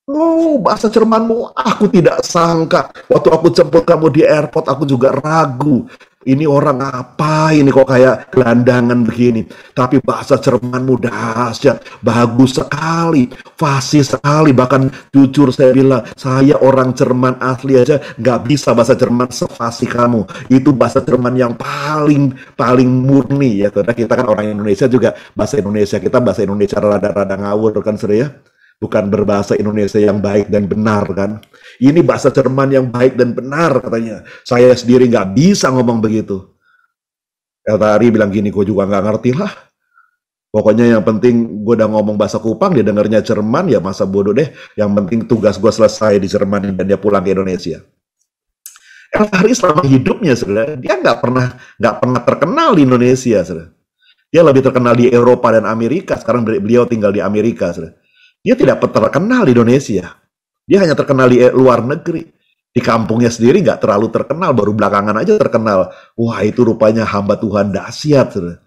Oh, bahasa Jermanmu, aku tidak sangka. Waktu aku jemput kamu di airport, aku juga ragu. Ini orang apa ini kok kayak gelandangan begini. Tapi bahasa Jermanmu dahsyat, bagus sekali, fasih sekali. Bahkan jujur saya bilang, saya orang Jerman asli aja nggak bisa bahasa Jerman sefasih kamu. Itu bahasa Jerman yang paling murni ya. Karena kita kan orang Indonesia juga, bahasa Indonesia kita bahasa Indonesia rada-rada ngawur kan Saudara ya. Bukan berbahasa Indonesia yang baik dan benar kan. Ini bahasa Jerman yang baik dan benar katanya. Saya sendiri nggak bisa ngomong begitu. Eltari bilang gini, gue juga nggak ngerti lah. Pokoknya yang penting gue udah ngomong bahasa Kupang, dia dengarnya Jerman, ya masa bodoh deh. Yang penting tugas gue selesai di Jerman dan dia pulang ke Indonesia. Eltari selama hidupnya Saudara, dia nggak pernah terkenal di Indonesia Saudara. Dia lebih terkenal di Eropa dan Amerika. Sekarang beliau tinggal di Amerika Saudara. Dia tidak terkenal di Indonesia. Dia hanya terkenal di luar negeri. Di kampungnya sendiri nggak terlalu terkenal, baru belakangan aja terkenal. Wah, itu rupanya hamba Tuhan dahsyat. Saudara.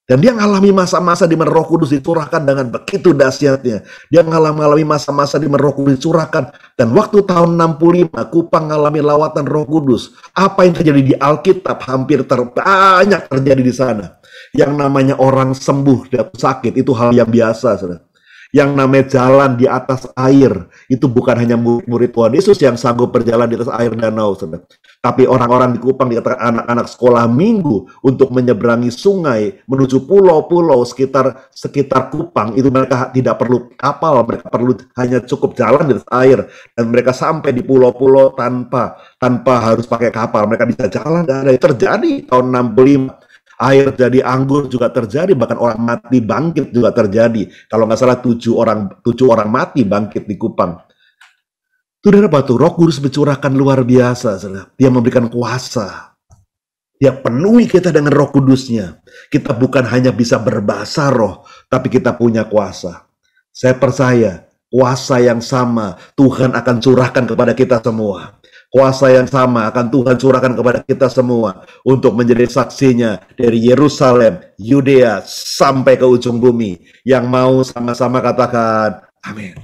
Dan dia ngalami masa-masa di mana Roh Kudus dicurahkan dengan begitu dahsyatnya. Dia ngalami masa-masa di mana Roh Kudus dicurahkan. Dan waktu tahun 65, Kupang ngalami lawatan Roh Kudus. Apa yang terjadi di Alkitab hampir banyak terjadi di sana. Yang namanya orang sembuh dari sakit, itu hal yang biasa, saudara. Yang namanya jalan di atas air, itu bukan hanya murid-murid Tuhan Yesus yang sanggup berjalan di atas air danau, saudara. Tapi orang-orang di Kupang, dikatakan anak-anak sekolah minggu untuk menyeberangi sungai menuju pulau-pulau sekitar Kupang, itu mereka tidak perlu kapal, mereka perlu hanya cukup jalan di atas air, dan mereka sampai di pulau-pulau tanpa harus pakai kapal, mereka bisa jalan. Dan itu terjadi tahun 65. Air jadi anggur juga terjadi, bahkan orang mati bangkit juga terjadi. Kalau nggak salah 7 orang mati bangkit di Kupang. Saudara, apa tuh? Roh Kudus bercurahkan luar biasa, saudara. Dia memberikan kuasa. Dia penuhi kita dengan Roh Kudusnya. Kita bukan hanya bisa berbahasa roh, tapi kita punya kuasa. Saya percaya kuasa yang sama Tuhan akan curahkan kepada kita semua. Kuasa yang sama akan Tuhan curahkan kepada kita semua untuk menjadi saksinya dari Yerusalem, Yudea, sampai ke ujung bumi. Yang mau sama-sama katakan, amin.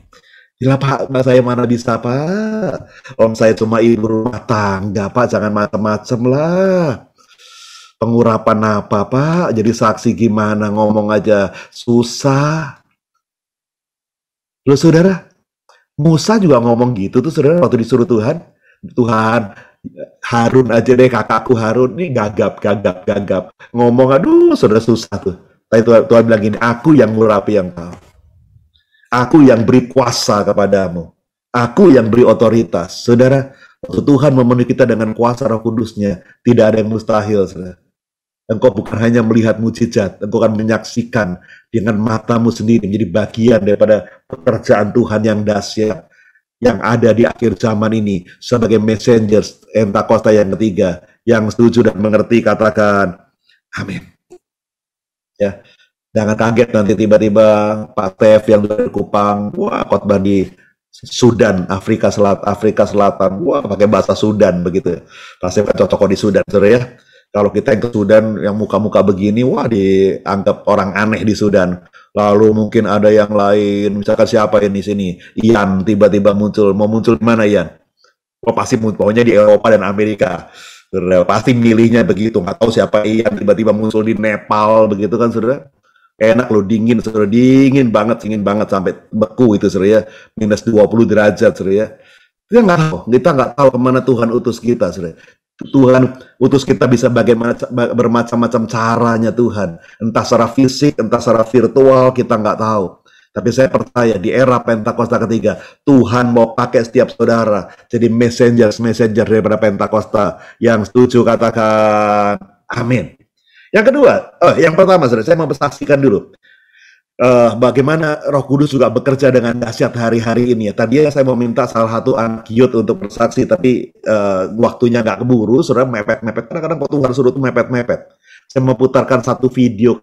Gila Pak, saya mana bisa Pak? Om saya cuma ibu rumah tangga Pak, jangan macam-macam lah. Pengurapan apa Pak? Jadi saksi gimana? Ngomong aja susah. Loh saudara, Musa juga ngomong gitu tuh saudara waktu disuruh Tuhan, Harun aja deh, kakakku Harun, ini gagap. Ngomong, aduh, saudara susah tuh. Tapi Tuhan bilang gini, aku yang mengurapi engkau. Aku yang beri kuasa kepadamu. Aku yang beri otoritas. Saudara, waktu Tuhan memenuhi kita dengan kuasa Roh Kudusnya, tidak ada yang mustahil, saudara. Engkau bukan hanya melihat mujizat, engkau akan menyaksikan dengan matamu sendiri, menjadi bagian daripada pekerjaan Tuhan yang dahsyat yang ada di akhir zaman ini sebagai messengers Pentakosta yang ketiga. Yang setuju dan mengerti katakan amin. Ya, jangan kaget nanti tiba-tiba Pak Tev yang dari Kupang, wah khotbah di Sudan, Afrika Selatan, wah pakai bahasa Sudan begitu. Pasti cocok di Sudan, saudara ya. Kalau kita yang ke Sudan yang muka-muka begini, wah dianggap orang aneh di Sudan. Lalu mungkin ada yang lain, misalkan siapa yang di sini, Ian tiba-tiba muncul, mau muncul di mana Ian? Oh pasti pokoknya di Eropa dan Amerika, pasti milihnya begitu. Nggak tahu siapa Ian tiba-tiba muncul di Nepal begitu kan saudara? Enak loh, dingin saudara, dingin banget sampai beku itu saudara ya, minus 20 derajat saudara ya. Kita nggak tahu kemana Tuhan utus kita saudara. Tuhan utus kita bisa bagaimana bermacam-macam caranya Tuhan, entah secara fisik, entah secara virtual, kita nggak tahu. Tapi saya percaya di era Pentakosta ketiga, Tuhan mau pakai setiap saudara jadi messenger daripada Pentakosta. Yang setuju katakan amin. Yang kedua, yang pertama saudara, saya mau saksikan dulu bagaimana Roh Kudus juga bekerja dengan dahsyat hari-hari ini ya. Tadinya saya mau minta salah satu anak youth untuk bersaksi, tapi waktunya nggak keburu, saudara, mepet-mepet. Kadang-kadang waktu Tuhan suruh itu mepet-mepet. Saya mau putarkan satu video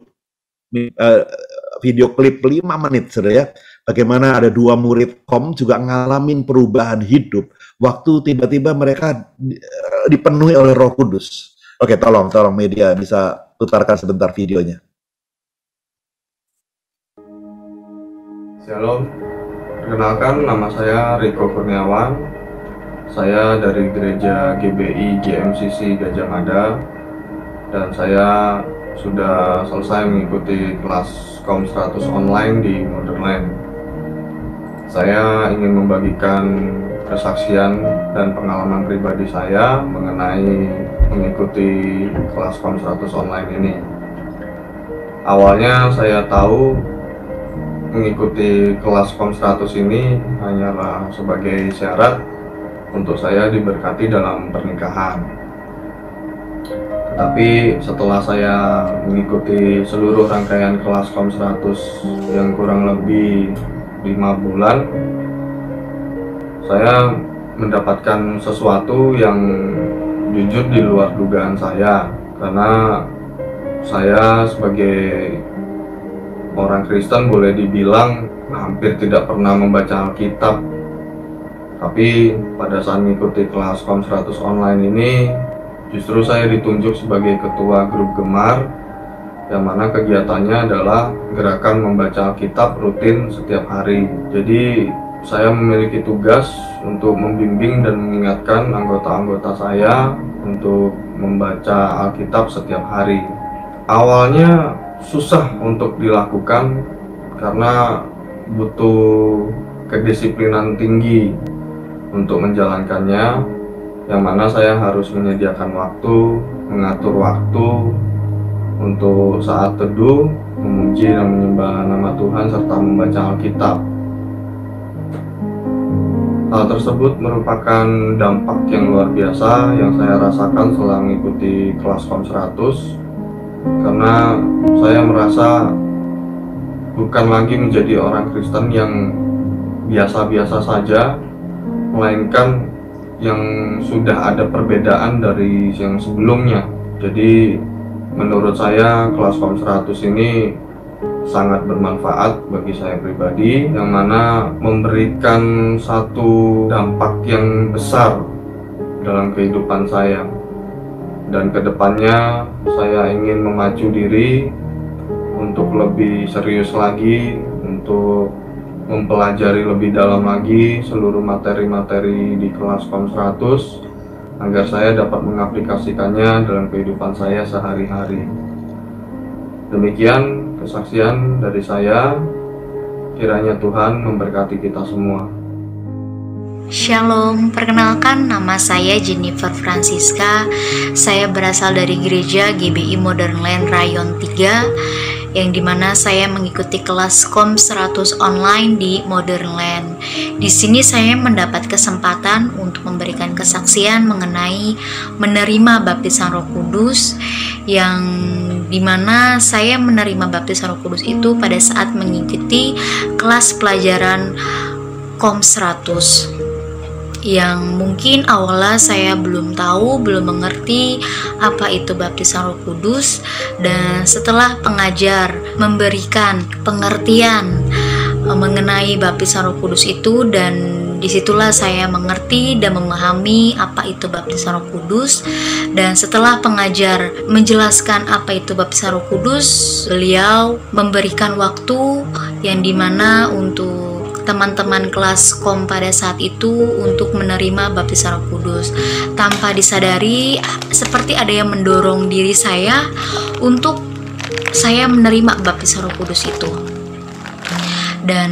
klip 5 menit, saudara ya. Bagaimana ada 2 murid kom juga ngalamin perubahan hidup waktu tiba-tiba mereka dipenuhi oleh Roh Kudus. Oke, tolong media bisa putarkan sebentar videonya. Shalom, perkenalkan nama saya Riko Kurniawan. Saya dari gereja GBI GMCC Gajah Mada, dan saya sudah selesai mengikuti kelas KOM 100 online di Modernland. Saya ingin membagikan kesaksian dan pengalaman pribadi saya mengenai mengikuti kelas KOM 100 online ini. Awalnya saya tahu mengikuti kelas KOM 100 ini hanyalah sebagai syarat untuk saya diberkati dalam pernikahan. Tetapi setelah saya mengikuti seluruh rangkaian kelas KOM 100 yang kurang lebih 5 bulan, saya mendapatkan sesuatu yang jujur di luar dugaan saya, karena saya sebagai orang Kristen boleh dibilang hampir tidak pernah membaca Alkitab. Tapi pada saat mengikuti kelas KOM 100 online ini, justru saya ditunjuk sebagai ketua grup gemar, yang mana kegiatannya adalah gerakan membaca Alkitab rutin setiap hari. Jadi saya memiliki tugas untuk membimbing dan mengingatkan anggota-anggota saya untuk membaca Alkitab setiap hari. Awalnya susah untuk dilakukan karena butuh kedisiplinan tinggi untuk menjalankannya, yang mana saya harus menyediakan waktu, mengatur waktu untuk saat teduh, memuji dan menyembah nama Tuhan, serta membaca Alkitab. Hal tersebut merupakan dampak yang luar biasa yang saya rasakan setelah mengikuti kelas KOM 100, karena saya merasa bukan lagi menjadi orang Kristen yang biasa-biasa saja, melainkan yang sudah ada perbedaan dari yang sebelumnya. Jadi menurut saya kelas KOM 100 ini sangat bermanfaat bagi saya pribadi, yang mana memberikan satu dampak yang besar dalam kehidupan saya. Dan kedepannya saya ingin memacu diri untuk lebih serius lagi, untuk mempelajari lebih dalam lagi seluruh materi-materi di kelas KOM 100 agar saya dapat mengaplikasikannya dalam kehidupan saya sehari-hari. Demikian kesaksian dari saya. Kiranya Tuhan memberkati kita semua. Shalom, perkenalkan nama saya Jennifer Francisca. Saya berasal dari gereja GBI Modernland Rayon 3, yang dimana saya mengikuti kelas KOM 100 online di Modernland. Di sini saya mendapat kesempatan untuk memberikan kesaksian mengenai menerima baptisan Roh Kudus, yang dimana saya menerima baptisan Roh Kudus itu pada saat mengikuti kelas pelajaran KOM 100. Yang mungkin awalnya saya belum tahu, belum mengerti apa itu baptisan Roh Kudus, dan setelah pengajar memberikan pengertian mengenai baptisan Roh Kudus itu, dan disitulah saya mengerti dan memahami apa itu baptisan Roh Kudus. Dan setelah pengajar menjelaskan apa itu baptisan Roh Kudus, beliau memberikan waktu yang dimana untuk teman-teman kelas KOM pada saat itu untuk menerima baptisan Roh Kudus. Tanpa disadari, seperti ada yang mendorong diri saya untuk saya menerima baptisan Roh Kudus itu. Dan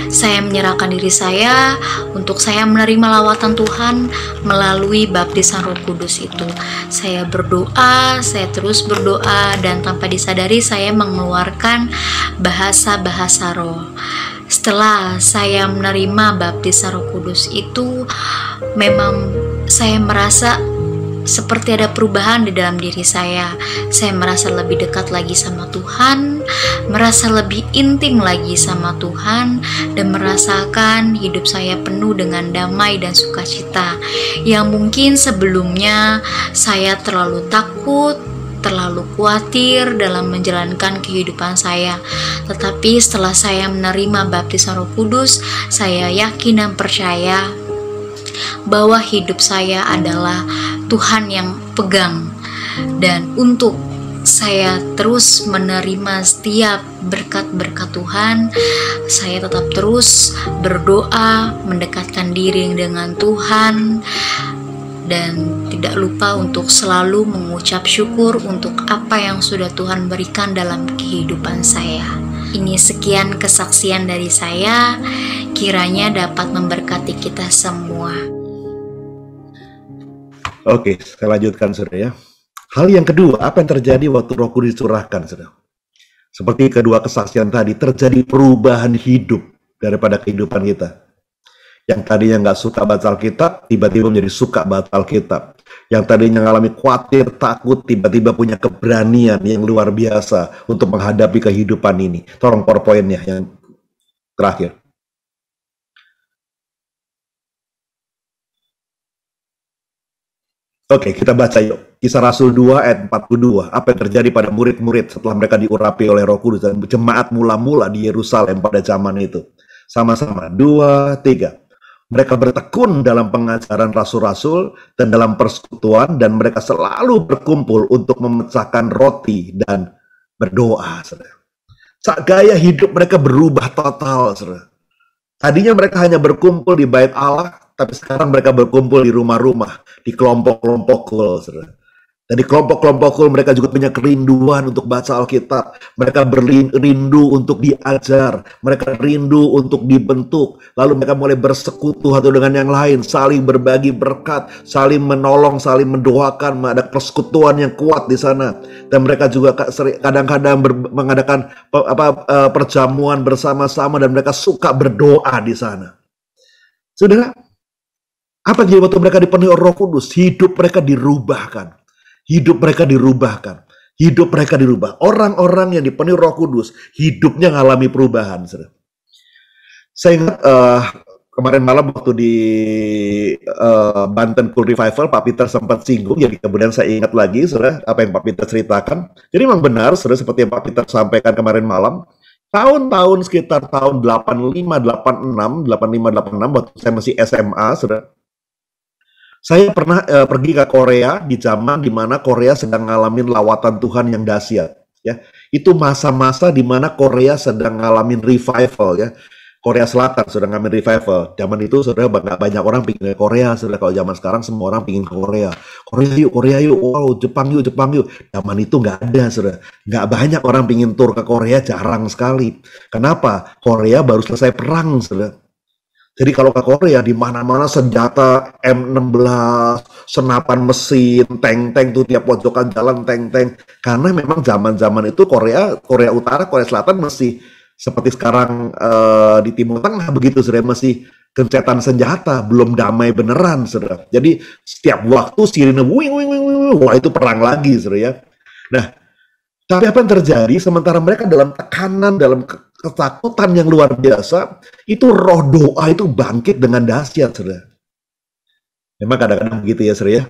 saya menyerahkan diri saya untuk saya menerima lawatan Tuhan melalui baptisan Roh Kudus itu. Saya berdoa, saya terus berdoa, dan tanpa disadari saya mengeluarkan bahasa-bahasa roh. Setelah saya menerima baptisan Roh Kudus itu, memang saya merasa seperti ada perubahan di dalam diri saya. Saya merasa lebih dekat lagi sama Tuhan, merasa lebih intim lagi sama Tuhan, dan merasakan hidup saya penuh dengan damai dan sukacita. Yang mungkin sebelumnya saya terlalu takut, terlalu khawatir dalam menjalankan kehidupan saya. Tetapi setelah saya menerima baptisan Roh Kudus, saya yakin dan percaya bahwa hidup saya adalah Tuhan yang pegang. Dan untuk saya terus menerima setiap berkat-berkat Tuhan, saya tetap terus berdoa, mendekatkan diri dengan Tuhan, dan tidak lupa untuk selalu mengucap syukur untuk apa yang sudah Tuhan berikan dalam kehidupan saya. Ini sekian kesaksian dari saya, kiranya dapat memberkati kita semua. Oke, saya lanjutkan saudara ya. Hal yang kedua, apa yang terjadi waktu Roh Kudus dicurahkan saudara? Seperti kedua kesaksian tadi, terjadi perubahan hidup daripada kehidupan kita. Yang tadinya nggak suka baca Alkitab, tiba-tiba menjadi suka baca Alkitab. Yang tadinya mengalami khawatir, takut, tiba-tiba punya keberanian yang luar biasa untuk menghadapi kehidupan ini. Tolong PowerPoint-nya yang terakhir. Oke, kita baca yuk. Kisah Rasul 2 ayat 42. Apa yang terjadi pada murid-murid setelah mereka diurapi oleh Roh Kudus dan jemaat mula-mula di Yerusalem pada zaman itu. Sama-sama. 2, 3. Mereka bertekun dalam pengajaran rasul-rasul dan dalam persekutuan, dan mereka selalu berkumpul untuk memecahkan roti dan berdoa. Gaya hidup mereka berubah total. Tadinya mereka hanya berkumpul di bait Allah, tapi sekarang mereka berkumpul di rumah-rumah, di kelompok-kelompok kul. Dan di kelompok-kelompok kul mereka juga punya kerinduan untuk baca Alkitab. Mereka rindu untuk diajar. Mereka rindu untuk dibentuk. Lalu mereka mulai bersekutu satu dengan yang lain. Saling berbagi berkat. Saling menolong, saling mendoakan. Ada persekutuan yang kuat di sana. Dan mereka juga kadang-kadang mengadakan perjamuan bersama-sama. Dan mereka suka berdoa di sana. Saudara, apa yang jadi waktu mereka dipenuhi Roh Kudus? Hidup mereka dirubahkan. Hidup mereka dirubahkan. Hidup mereka dirubah. Orang-orang yang dipenuhi Roh Kudus, hidupnya mengalami perubahan. Saya ingat kemarin malam waktu di Banten Cool Revival, Pak Peter sempat singgung, jadi kemudian saya ingat lagi apa yang Pak Peter ceritakan. Jadi memang benar, seperti yang Pak Peter sampaikan kemarin malam, tahun-tahun sekitar tahun 85, 86, waktu saya masih SMA, saya pernah pergi ke Korea di zaman di mana Korea sedang ngalamin lawatan Tuhan yang dahsyat. Ya, itu masa-masa di mana Korea sedang ngalamin revival. Ya, Korea Selatan sedang ngalamin revival. Zaman itu saudara banyak orang pingin ke Korea. Saudara, kalau zaman sekarang semua orang pingin ke Korea. Korea yuk. Wow, Jepang yuk. Zaman itu nggak ada, saudara. Nggak banyak orang pingin tur ke Korea, jarang sekali. Kenapa? Korea baru selesai perang, saudara. Jadi kalau ke Korea, di mana-mana senjata M16, senapan mesin, tank-tank tuh tiap pojokan jalan tank-tank. Karena memang zaman-zaman itu Korea Utara, Korea Selatan masih seperti sekarang di Timur Tengah begitu, saudara, masih gencatan senjata, belum damai beneran, saudara. Jadi setiap waktu sirine wing, wah itu perang lagi, saudara ya. Nah, tapi apa yang terjadi sementara mereka dalam tekanan, dalam ketakutan yang luar biasa, itu roh doa itu bangkit dengan dahsyat, saudara. Memang kadang-kadang begitu ya, saudara ya.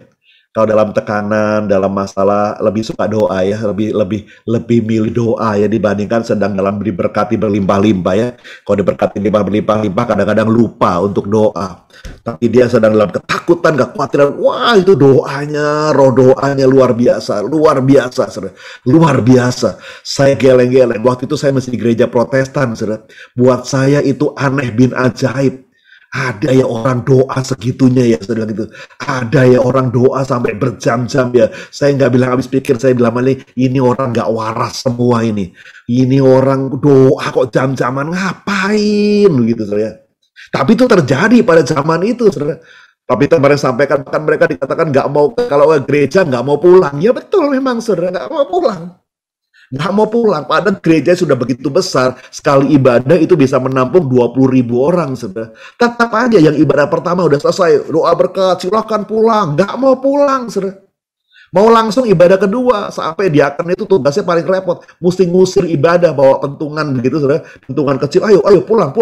Kalau dalam tekanan, dalam masalah lebih suka doa ya, lebih milih doa ya dibandingkan sedang dalam diberkati berlimpah-limpah ya. Kalau diberkati berlimpah-limpah kadang-kadang lupa untuk doa. Tapi dia sedang dalam ketakutan, kekhawatiran, wah itu doanya, roh doanya luar biasa, saudara. Luar biasa. Saya geleng-geleng. Waktu itu saya masih di gereja Protestan, saudara. Buat saya itu aneh bin ajaib. Ada ya orang doa segitunya ya, saudara gitu. Ada ya orang doa sampai berjam-jam ya. Saya nggak bilang habis pikir, saya bilang ini orang nggak waras semua ini. Ini orang doa kok jam-jaman ngapain gitu, saudara. Tapi itu terjadi pada zaman itu, saudara. Tapi kemarin sampaikan, kan mereka dikatakan nggak mau, kalau ke gereja nggak mau pulang. Ya betul memang, saudara, nggak mau pulang. Nggak mau pulang. Padahal gereja sudah begitu besar, sekali ibadah itu bisa menampung 20.000 orang, saudara. Tetap aja yang ibadah pertama udah selesai, doa berkat, silahkan pulang. Nggak mau pulang, saudara. Mau langsung ibadah kedua, sampai diaken itu tugasnya paling repot. Mesti ngusir ibadah, bawa pentungan begitu, saudara. Pentungan kecil, ayo pulang.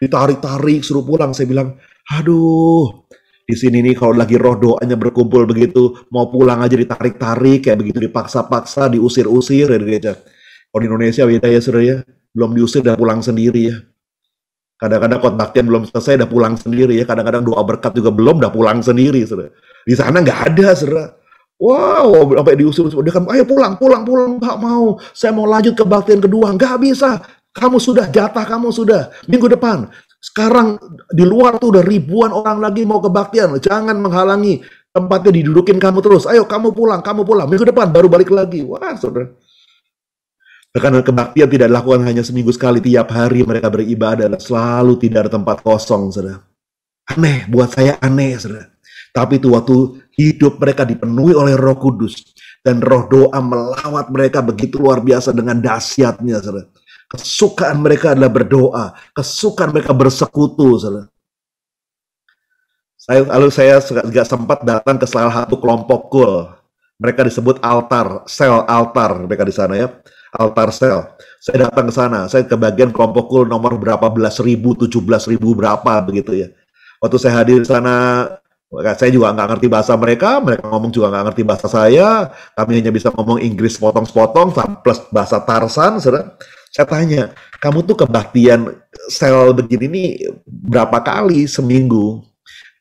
Ditarik-tarik, suruh pulang. Saya bilang, aduh, di sini nih kalau lagi roh doanya berkumpul begitu, mau pulang aja ditarik-tarik, kayak begitu dipaksa-paksa, diusir-usir dari gereja. Kalau di Indonesia beda ya, saudara ya. Belum diusir dan pulang sendiri ya. Kadang-kadang khotbah belum selesai, udah pulang sendiri ya. Kadang-kadang doa berkat juga belum, udah pulang sendiri, saudara. Di sana nggak ada, saudara. Wow, sampai diusir-usir. Dia kan, ayo pulang. Nggak mau. Saya mau lanjut kebaktian kedua. Nggak bisa. Kamu sudah, jatah kamu sudah. Minggu depan. Sekarang di luar tuh udah ribuan orang lagi mau kebaktian. Jangan menghalangi. Tempatnya didudukin kamu terus. Ayo kamu pulang. Minggu depan baru balik lagi. Wah, saudara. Karena kebaktian tidak dilakukan hanya seminggu sekali, tiap hari mereka beribadah, selalu tidak ada tempat kosong, saudara. Aneh, buat saya aneh, saudara. Tapi itu waktu hidup mereka dipenuhi oleh Roh Kudus, dan roh doa melawat mereka begitu luar biasa dengan dahsyatnya, saudara. Kesukaan mereka adalah berdoa, kesukaan mereka bersekutu, saudara. Saya juga sempat datang ke salah satu kelompok kul. Mereka disebut altar, sel altar, mereka di sana ya. Altar sel. Saya datang ke sana, saya ke bagian kelompok kul nomor berapa belas ribu, 17.000 berapa begitu ya. Waktu saya hadir di sana, saya juga nggak ngerti bahasa mereka ngomong juga nggak ngerti bahasa saya, kami hanya bisa ngomong Inggris potong-potong plus bahasa Tarsan, saudara. Saya tanya, kamu tuh kebaktian sel begini nih berapa kali seminggu?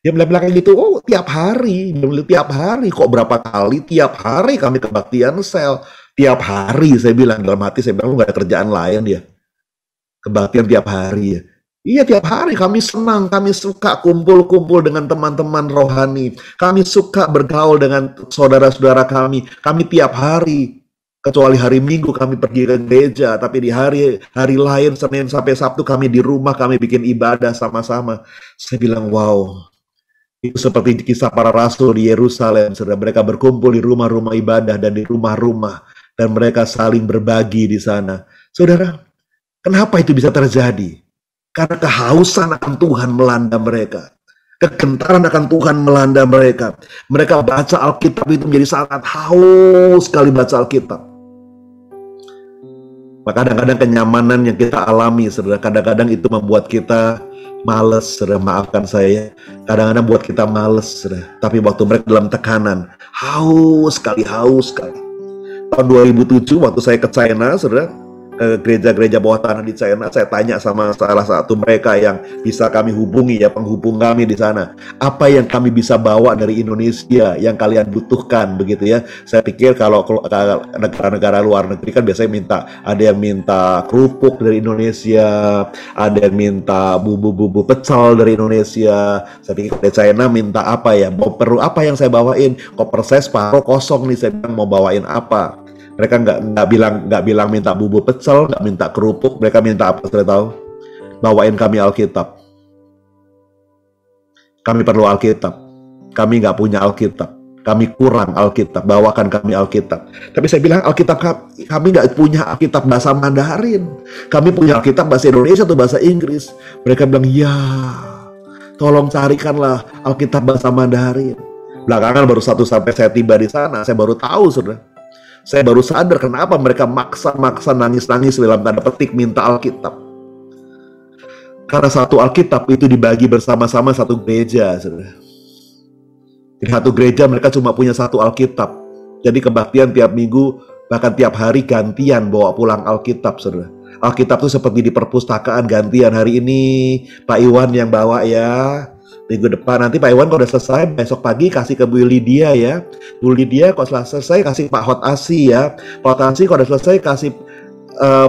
Dia bilang kayak gitu, oh tiap hari, kok berapa kali? Tiap hari kami kebaktian sel. Tiap hari, saya bilang dalam hati, saya bilang lu gak ada kerjaan lain ya. Kebaktian tiap hari ya. Iya tiap hari kami senang, kami suka kumpul-kumpul dengan teman-teman rohani. Kami suka bergaul dengan saudara-saudara kami. Kami tiap hari, kecuali hari Minggu kami pergi ke gereja. Tapi di hari lain, Senin sampai Sabtu kami di rumah, kami bikin ibadah sama-sama. Saya bilang wow. Itu seperti kisah para rasul di Yerusalem. Saudara, mereka berkumpul di rumah-rumah ibadah dan di rumah-rumah. Dan mereka saling berbagi di sana. Saudara, kenapa itu bisa terjadi? Karena kehausan akan Tuhan melanda mereka. Kegentaran akan Tuhan melanda mereka. Mereka baca Alkitab itu menjadi sangat haus sekali baca Alkitab. Maka kadang-kadang kenyamanan yang kita alami, saudara, kadang-kadang itu membuat kita males, saudara, maafkan saya. Kadang-kadang buat kita males, saudara. Tapi waktu mereka dalam tekanan, haus sekali. Tahun 2007 waktu saya ke China, saudara, ke gereja-gereja bawah tanah di China, saya tanya sama salah satu mereka yang bisa kami hubungi ya, penghubung kami di sana. Apa yang kami bisa bawa dari Indonesia yang kalian butuhkan begitu ya. Saya pikir kalau negara-negara luar negeri kan biasanya ada yang minta kerupuk dari Indonesia, ada yang minta bumbu-bumbu pecel dari Indonesia. Saya pikir dari China minta apa ya? Perlu apa yang saya bawain? Koper saya separuh kosong nih, saya bilang mau bawain apa? Mereka nggak bilang minta bumbu pecel, nggak minta kerupuk. Mereka minta apa? Saya tahu. Bawain kami Alkitab. Kami perlu Alkitab. Kami nggak punya Alkitab. Kami kurang Alkitab. Bawakan kami Alkitab. Tapi saya bilang Alkitab kami nggak punya Alkitab bahasa Mandarin. Kami punya Alkitab bahasa Indonesia atau bahasa Inggris. Mereka bilang ya, tolong carikanlah Alkitab bahasa Mandarin. Belakangan baru sampai saya tiba di sana, saya baru tahu, saudara. Saya baru sadar kenapa mereka maksa nangis-nangis dalam tanda petik minta Alkitab. Karena satu Alkitab itu dibagi bersama-sama satu gereja, saudara. Di satu gereja mereka cuma punya satu Alkitab. Jadi kebaktian tiap minggu, bahkan tiap hari gantian bawa pulang Alkitab, saudara. Alkitab itu seperti di perpustakaan gantian. Hari ini Pak Iwan yang bawa ya. Minggu depan nanti Pak Iwan kalau udah selesai, besok pagi kasih ke Bu Lydia ya. Bu Lydia kalau selesai kasih Pak Hot Asi ya. Pak Hot Asi kalau udah selesai kasih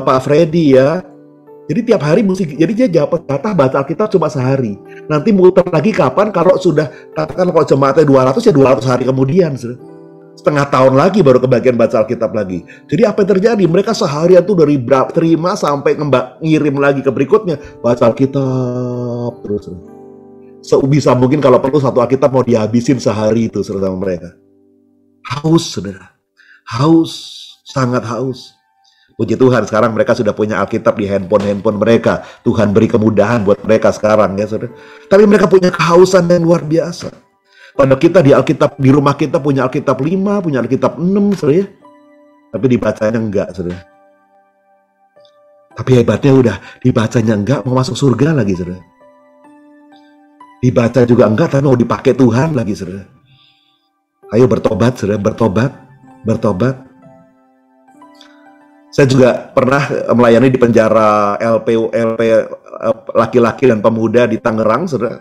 Pak Freddy ya. Jadi tiap hari mesti, jadi dia jatah baca Alkitab cuma sehari. Nanti muter lagi kapan? Kalau sudah, katakan kalau jemaatnya 200 ya 200 hari kemudian. Setengah tahun lagi baru kebagian baca Alkitab lagi. Jadi apa yang terjadi? Mereka seharian tuh dari terima sampai ngirim lagi ke berikutnya. Baca Alkitab terus. Sebisa mungkin kalau perlu satu Alkitab mau dihabisin sehari itu sama mereka. Haus, saudara. Haus. sangat haus. Puji Tuhan, sekarang mereka sudah punya Alkitab di handphone mereka. Tuhan beri kemudahan buat mereka sekarang, ya saudara. Tapi mereka punya kehausan yang luar biasa. Pada kita di Alkitab, di rumah kita punya Alkitab 5, punya Alkitab 6, saudara, ya. Tapi dibacanya enggak, saudara. Tapi hebatnya udah dibacanya enggak, mau masuk surga lagi, saudara. Dibaca juga enggak, tapi mau dipakai Tuhan lagi, saudara. Ayo bertobat, saudara, bertobat. Saya juga pernah melayani di penjara LP laki-laki dan pemuda di Tangerang, saudara.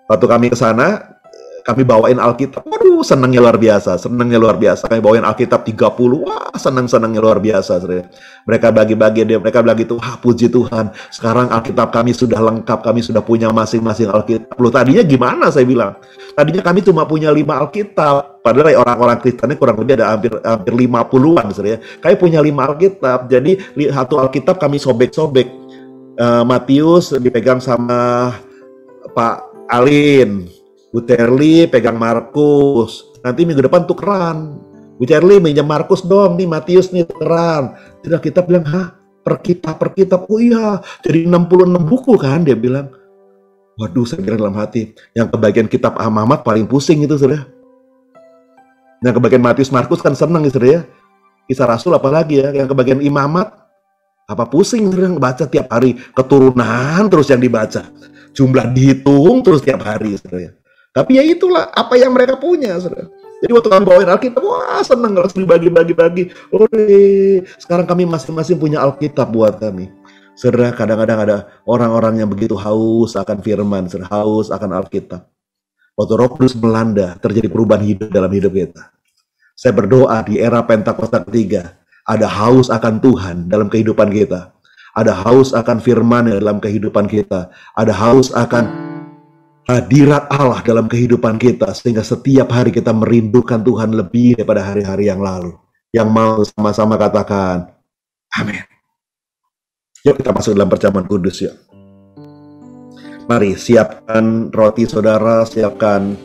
Waktu kami ke sana, kami bawain Alkitab. Waduh, senangnya luar biasa. Kami bawain Alkitab 30. Wah, senangnya luar biasa, saudara. Mereka bagi-bagi, mereka bilang gitu, wah puji Tuhan. Sekarang Alkitab kami sudah lengkap, kami sudah punya masing-masing Alkitab. Loh, tadinya gimana, saya bilang? Tadinya kami cuma punya 5 Alkitab. Padahal orang-orang Kristennya kurang lebih ada hampir 50-an, saudara. Kami punya 5 Alkitab. Jadi, satu Alkitab kami sobek-sobek. Matius dipegang sama Pak Alin. Bu Terli pegang Markus. Nanti minggu depan tukeran. Bu Terli minjem Markus dong, nih Matius nih tukeran. Tidak, kita bilang, hah? Per kitab. Oh iya, jadi 66 buku kan, dia bilang. Waduh, saya bilang dalam hati, yang kebagian kitab Ahmad paling pusing itu, saudara. Yang kebagian Matius Markus kan senang, saudara, ya. Kisah Rasul apalagi ya, yang kebagian Imamat, apa pusing, saudara, baca tiap hari. Keturunan terus yang dibaca. Jumlah dihitung terus tiap hari, saudara. Tapi ya itulah apa yang mereka punya, saudara. Jadi waktu kami bawain Alkitab, wah senang, harus dibagi-bagi. Sekarang kami masing-masing punya Alkitab buat kami. Saudara, kadang-kadang ada orang-orang yang begitu haus akan firman, saudara, haus akan Alkitab. Waktu Roh Kudus melanda, terjadi perubahan hidup dalam hidup kita. Saya berdoa di era Pentakosta ketiga, ada haus akan Tuhan dalam kehidupan kita. Ada haus akan firman dalam kehidupan kita. Ada haus akan hadirat Allah dalam kehidupan kita, sehingga setiap hari kita merindukan Tuhan lebih daripada hari-hari yang lalu. Yang mau sama-sama katakan, amin. Yuk kita masuk dalam perjamuan kudus, yuk. Mari siapkan roti saudara, siapkan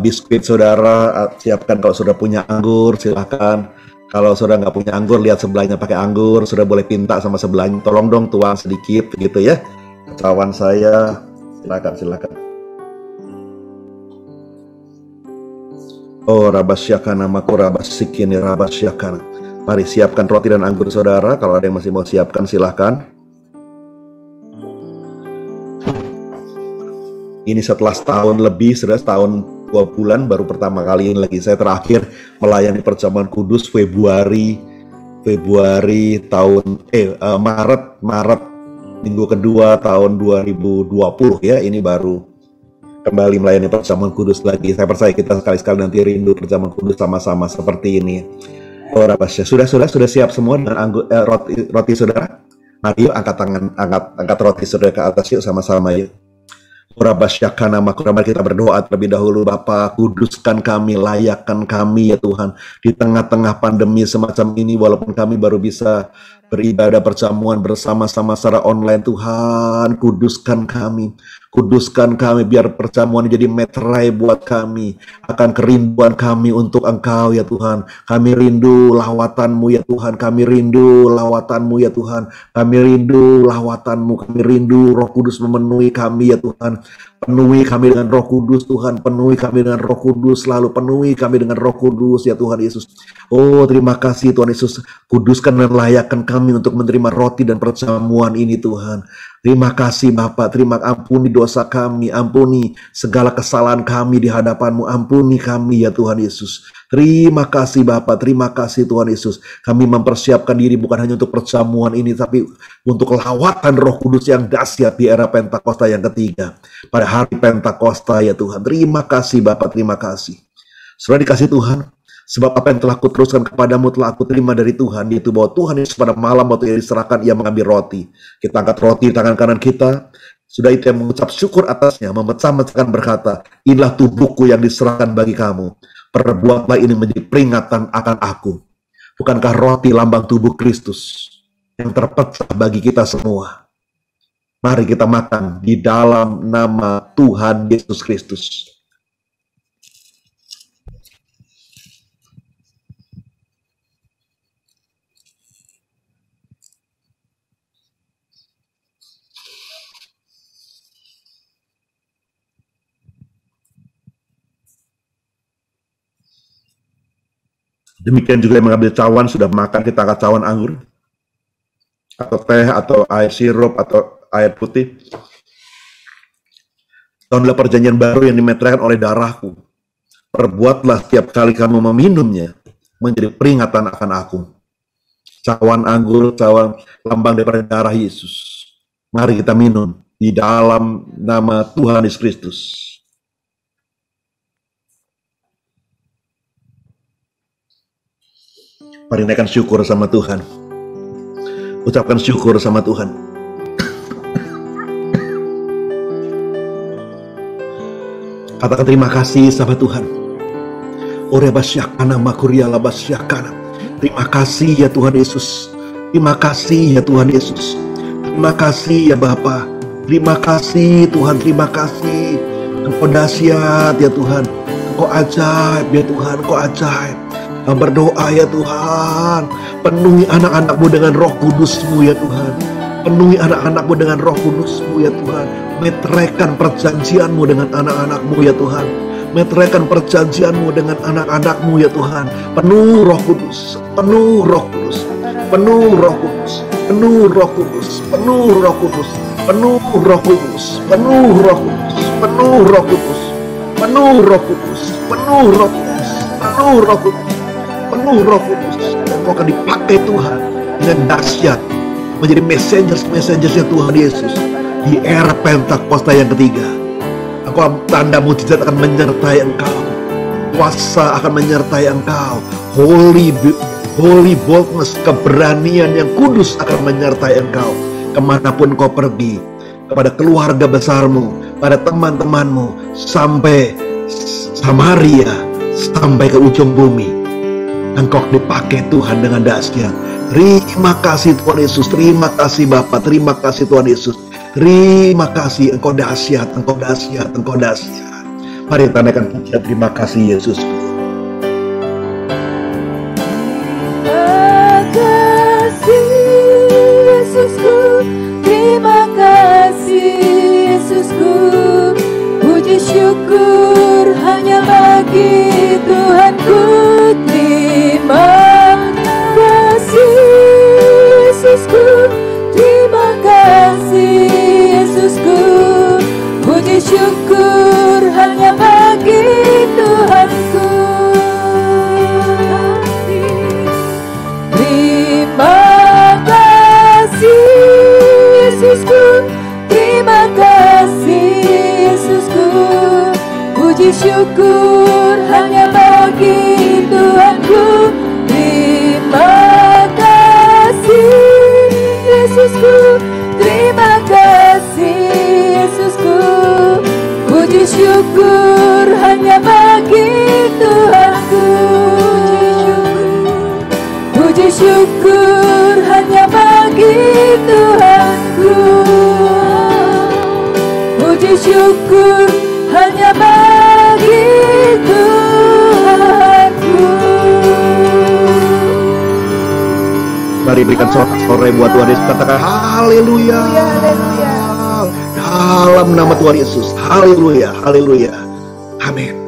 biskuit saudara, siapkan kalau sudah punya anggur, silakan. Kalau saudara nggak punya anggur, lihat sebelahnya pakai anggur, saudara boleh pinta sama sebelahnya, tolong dong tuang sedikit, gitu ya. Kawan saya, silakan. Oh, rabasyakana makurabasikin rabasyakana. Mari siapkan roti dan anggur saudara. Kalau ada yang masih mau siapkan, silahkan. Ini setelah setahun lebih, sudah setahun 2 bulan, baru pertama kali ini lagi. Saya terakhir melayani perjamuan kudus Februari tahun Maret minggu kedua tahun 2020 ya. Ini baru kembali melayani perjamuan kudus lagi. Saya percaya kita sekali-sekali nanti rindu perjamuan kudus sama-sama seperti ini. Oh, sudah siap semua dengan roti saudara? Mari yuk angkat tangan, angkat roti saudara ke atas yuk sama-sama yuk. Mari kita berdoa terlebih dahulu. Bapa, kuduskan kami, layakkan kami ya Tuhan. Di tengah-tengah pandemi semacam ini, walaupun kami baru bisa beribadah perjamuan bersama-sama secara online, Tuhan, kuduskan kami. Kuduskan kami, biar perjamuan jadi meterai buat kami. Akan kerinduan kami untuk Engkau ya Tuhan. Kami rindu lawatan-Mu ya Tuhan. Kami rindu lawatan-Mu ya Tuhan. Kami rindu lawatan-Mu. Kami rindu Roh Kudus memenuhi kami ya Tuhan. Penuhi kami dengan Roh Kudus Tuhan. Penuhi kami dengan Roh Kudus. Selalu penuhi kami dengan Roh Kudus ya Tuhan Yesus. Oh, terima kasih Tuhan Yesus. Kuduskan dan layakkan kami untuk menerima roti dan perjamuan ini Tuhan. Terima kasih Bapak, ampuni dosa kami, ampuni segala kesalahan kami di hadapan-Mu, ampuni kami ya Tuhan Yesus. Terima kasih Bapak, terima kasih Tuhan Yesus. Kami mempersiapkan diri bukan hanya untuk perjamuan ini, tapi untuk lawatan Roh Kudus yang dahsyat di era Pentakosta yang ketiga. Pada hari Pentakosta ya Tuhan, terima kasih Bapak, terima kasih. Sudah dikasih Tuhan. Sebab apa yang telah kuteruskan kepadamu telah aku terima dari Tuhan, yaitu bahwa Tuhan Yesus pada malam waktu ia diserahkan, ia mengambil roti. Kita angkat roti di tangan kanan kita. Sudah itu yang mengucap syukur atasnya, memecah-mecahkan berkata, inilah tubuhku yang diserahkan bagi kamu. Perbuatlah ini menjadi peringatan akan aku. Bukankah roti lambang tubuh Kristus yang terpecah bagi kita semua? Mari kita makan di dalam nama Tuhan Yesus Kristus. Demikian juga yang mengambil cawan sudah makan, kita angkat cawan anggur atau teh atau air sirup atau air putih. Itu adalah perjanjian baru yang dimeteraikan oleh darahku. Perbuatlah setiap kali kamu meminumnya menjadi peringatan akan aku. Cawan anggur, cawan lambang daripada darah Yesus. Mari kita minum di dalam nama Tuhan Yesus Kristus. Mari naikkan syukur sama Tuhan. Ucapkan syukur sama Tuhan. Katakan terima kasih sama Tuhan. Orebasyakana makuriala basyakana. Terima kasih ya Tuhan Yesus. Terima kasih ya Tuhan Yesus. Terima kasih ya Bapa. Terima kasih Tuhan, terima kasih. Engkau dahsyat ya Tuhan. Engkau ajaib ya Tuhan, Engkau ajaib. Berdoa ya Tuhan, penuhi anak-anak-Mu dengan Roh Kudus-Mu ya Tuhan. Penuhi anak-anak-Mu dengan Roh Kudus-Mu ya Tuhan. Meteraikan perjanjian-Mu dengan anak-anak-Mu ya Tuhan. Meteraikan perjanjian-Mu dengan anak-anak-Mu ya Tuhan. Penuh Roh Kudus, penuh Roh Kudus, penuh Roh Kudus, penuh Roh Kudus, penuh Roh Kudus, penuh Roh Kudus, penuh Roh Kudus, penuh Roh Kudus, penuh Roh Kudus, penuh Roh Kudus, penuh Roh Kudus. Penuh Roh Kudus, Engkau akan dipakai Tuhan dengan dahsyat menjadi messengers-messengersnya Tuhan Yesus di era Pentakosta yang ketiga. Engkau tanda mujizat akan menyertai Engkau, kuasa akan menyertai Engkau, holy boldness, keberanian yang kudus akan menyertai Engkau kemanapun kau pergi, kepada keluarga besarmu, pada teman-temanmu, sampai Samaria, sampai ke ujung bumi. Engkau dipakai Tuhan dengan dahsyat. Terima kasih Tuhan Yesus. Terima kasih Bapa. Terima kasih Tuhan Yesus. Terima kasih. Engkau dahsyat. Engkau dahsyat. Engkau dahsyat. Mari kita naikkan pujian. Terima kasih Yesus. Terima kasih Yesusku. Puji syukur hanya bagi Tuhanku. Terima kasih Yesusku, terima kasih Yesusku. Puji syukur hanya bagi Tuhanku. Terima kasih Yesusku, terima kasih Yesusku. Puji syukur hanya bagi Tuhanku. Terima kasih Yesusku, terima kasih Yesusku. Puji syukur hanya bagi Tuhanku. Puji syukur hanya bagi Tuhanku. Puji syukur hanya bagi Tuhanku. Mari berikan sorak-sorai buat Tuhan Yesus. Katakan haleluya. Dalam nama Tuhan Yesus. Haleluya. Haleluya. Amin.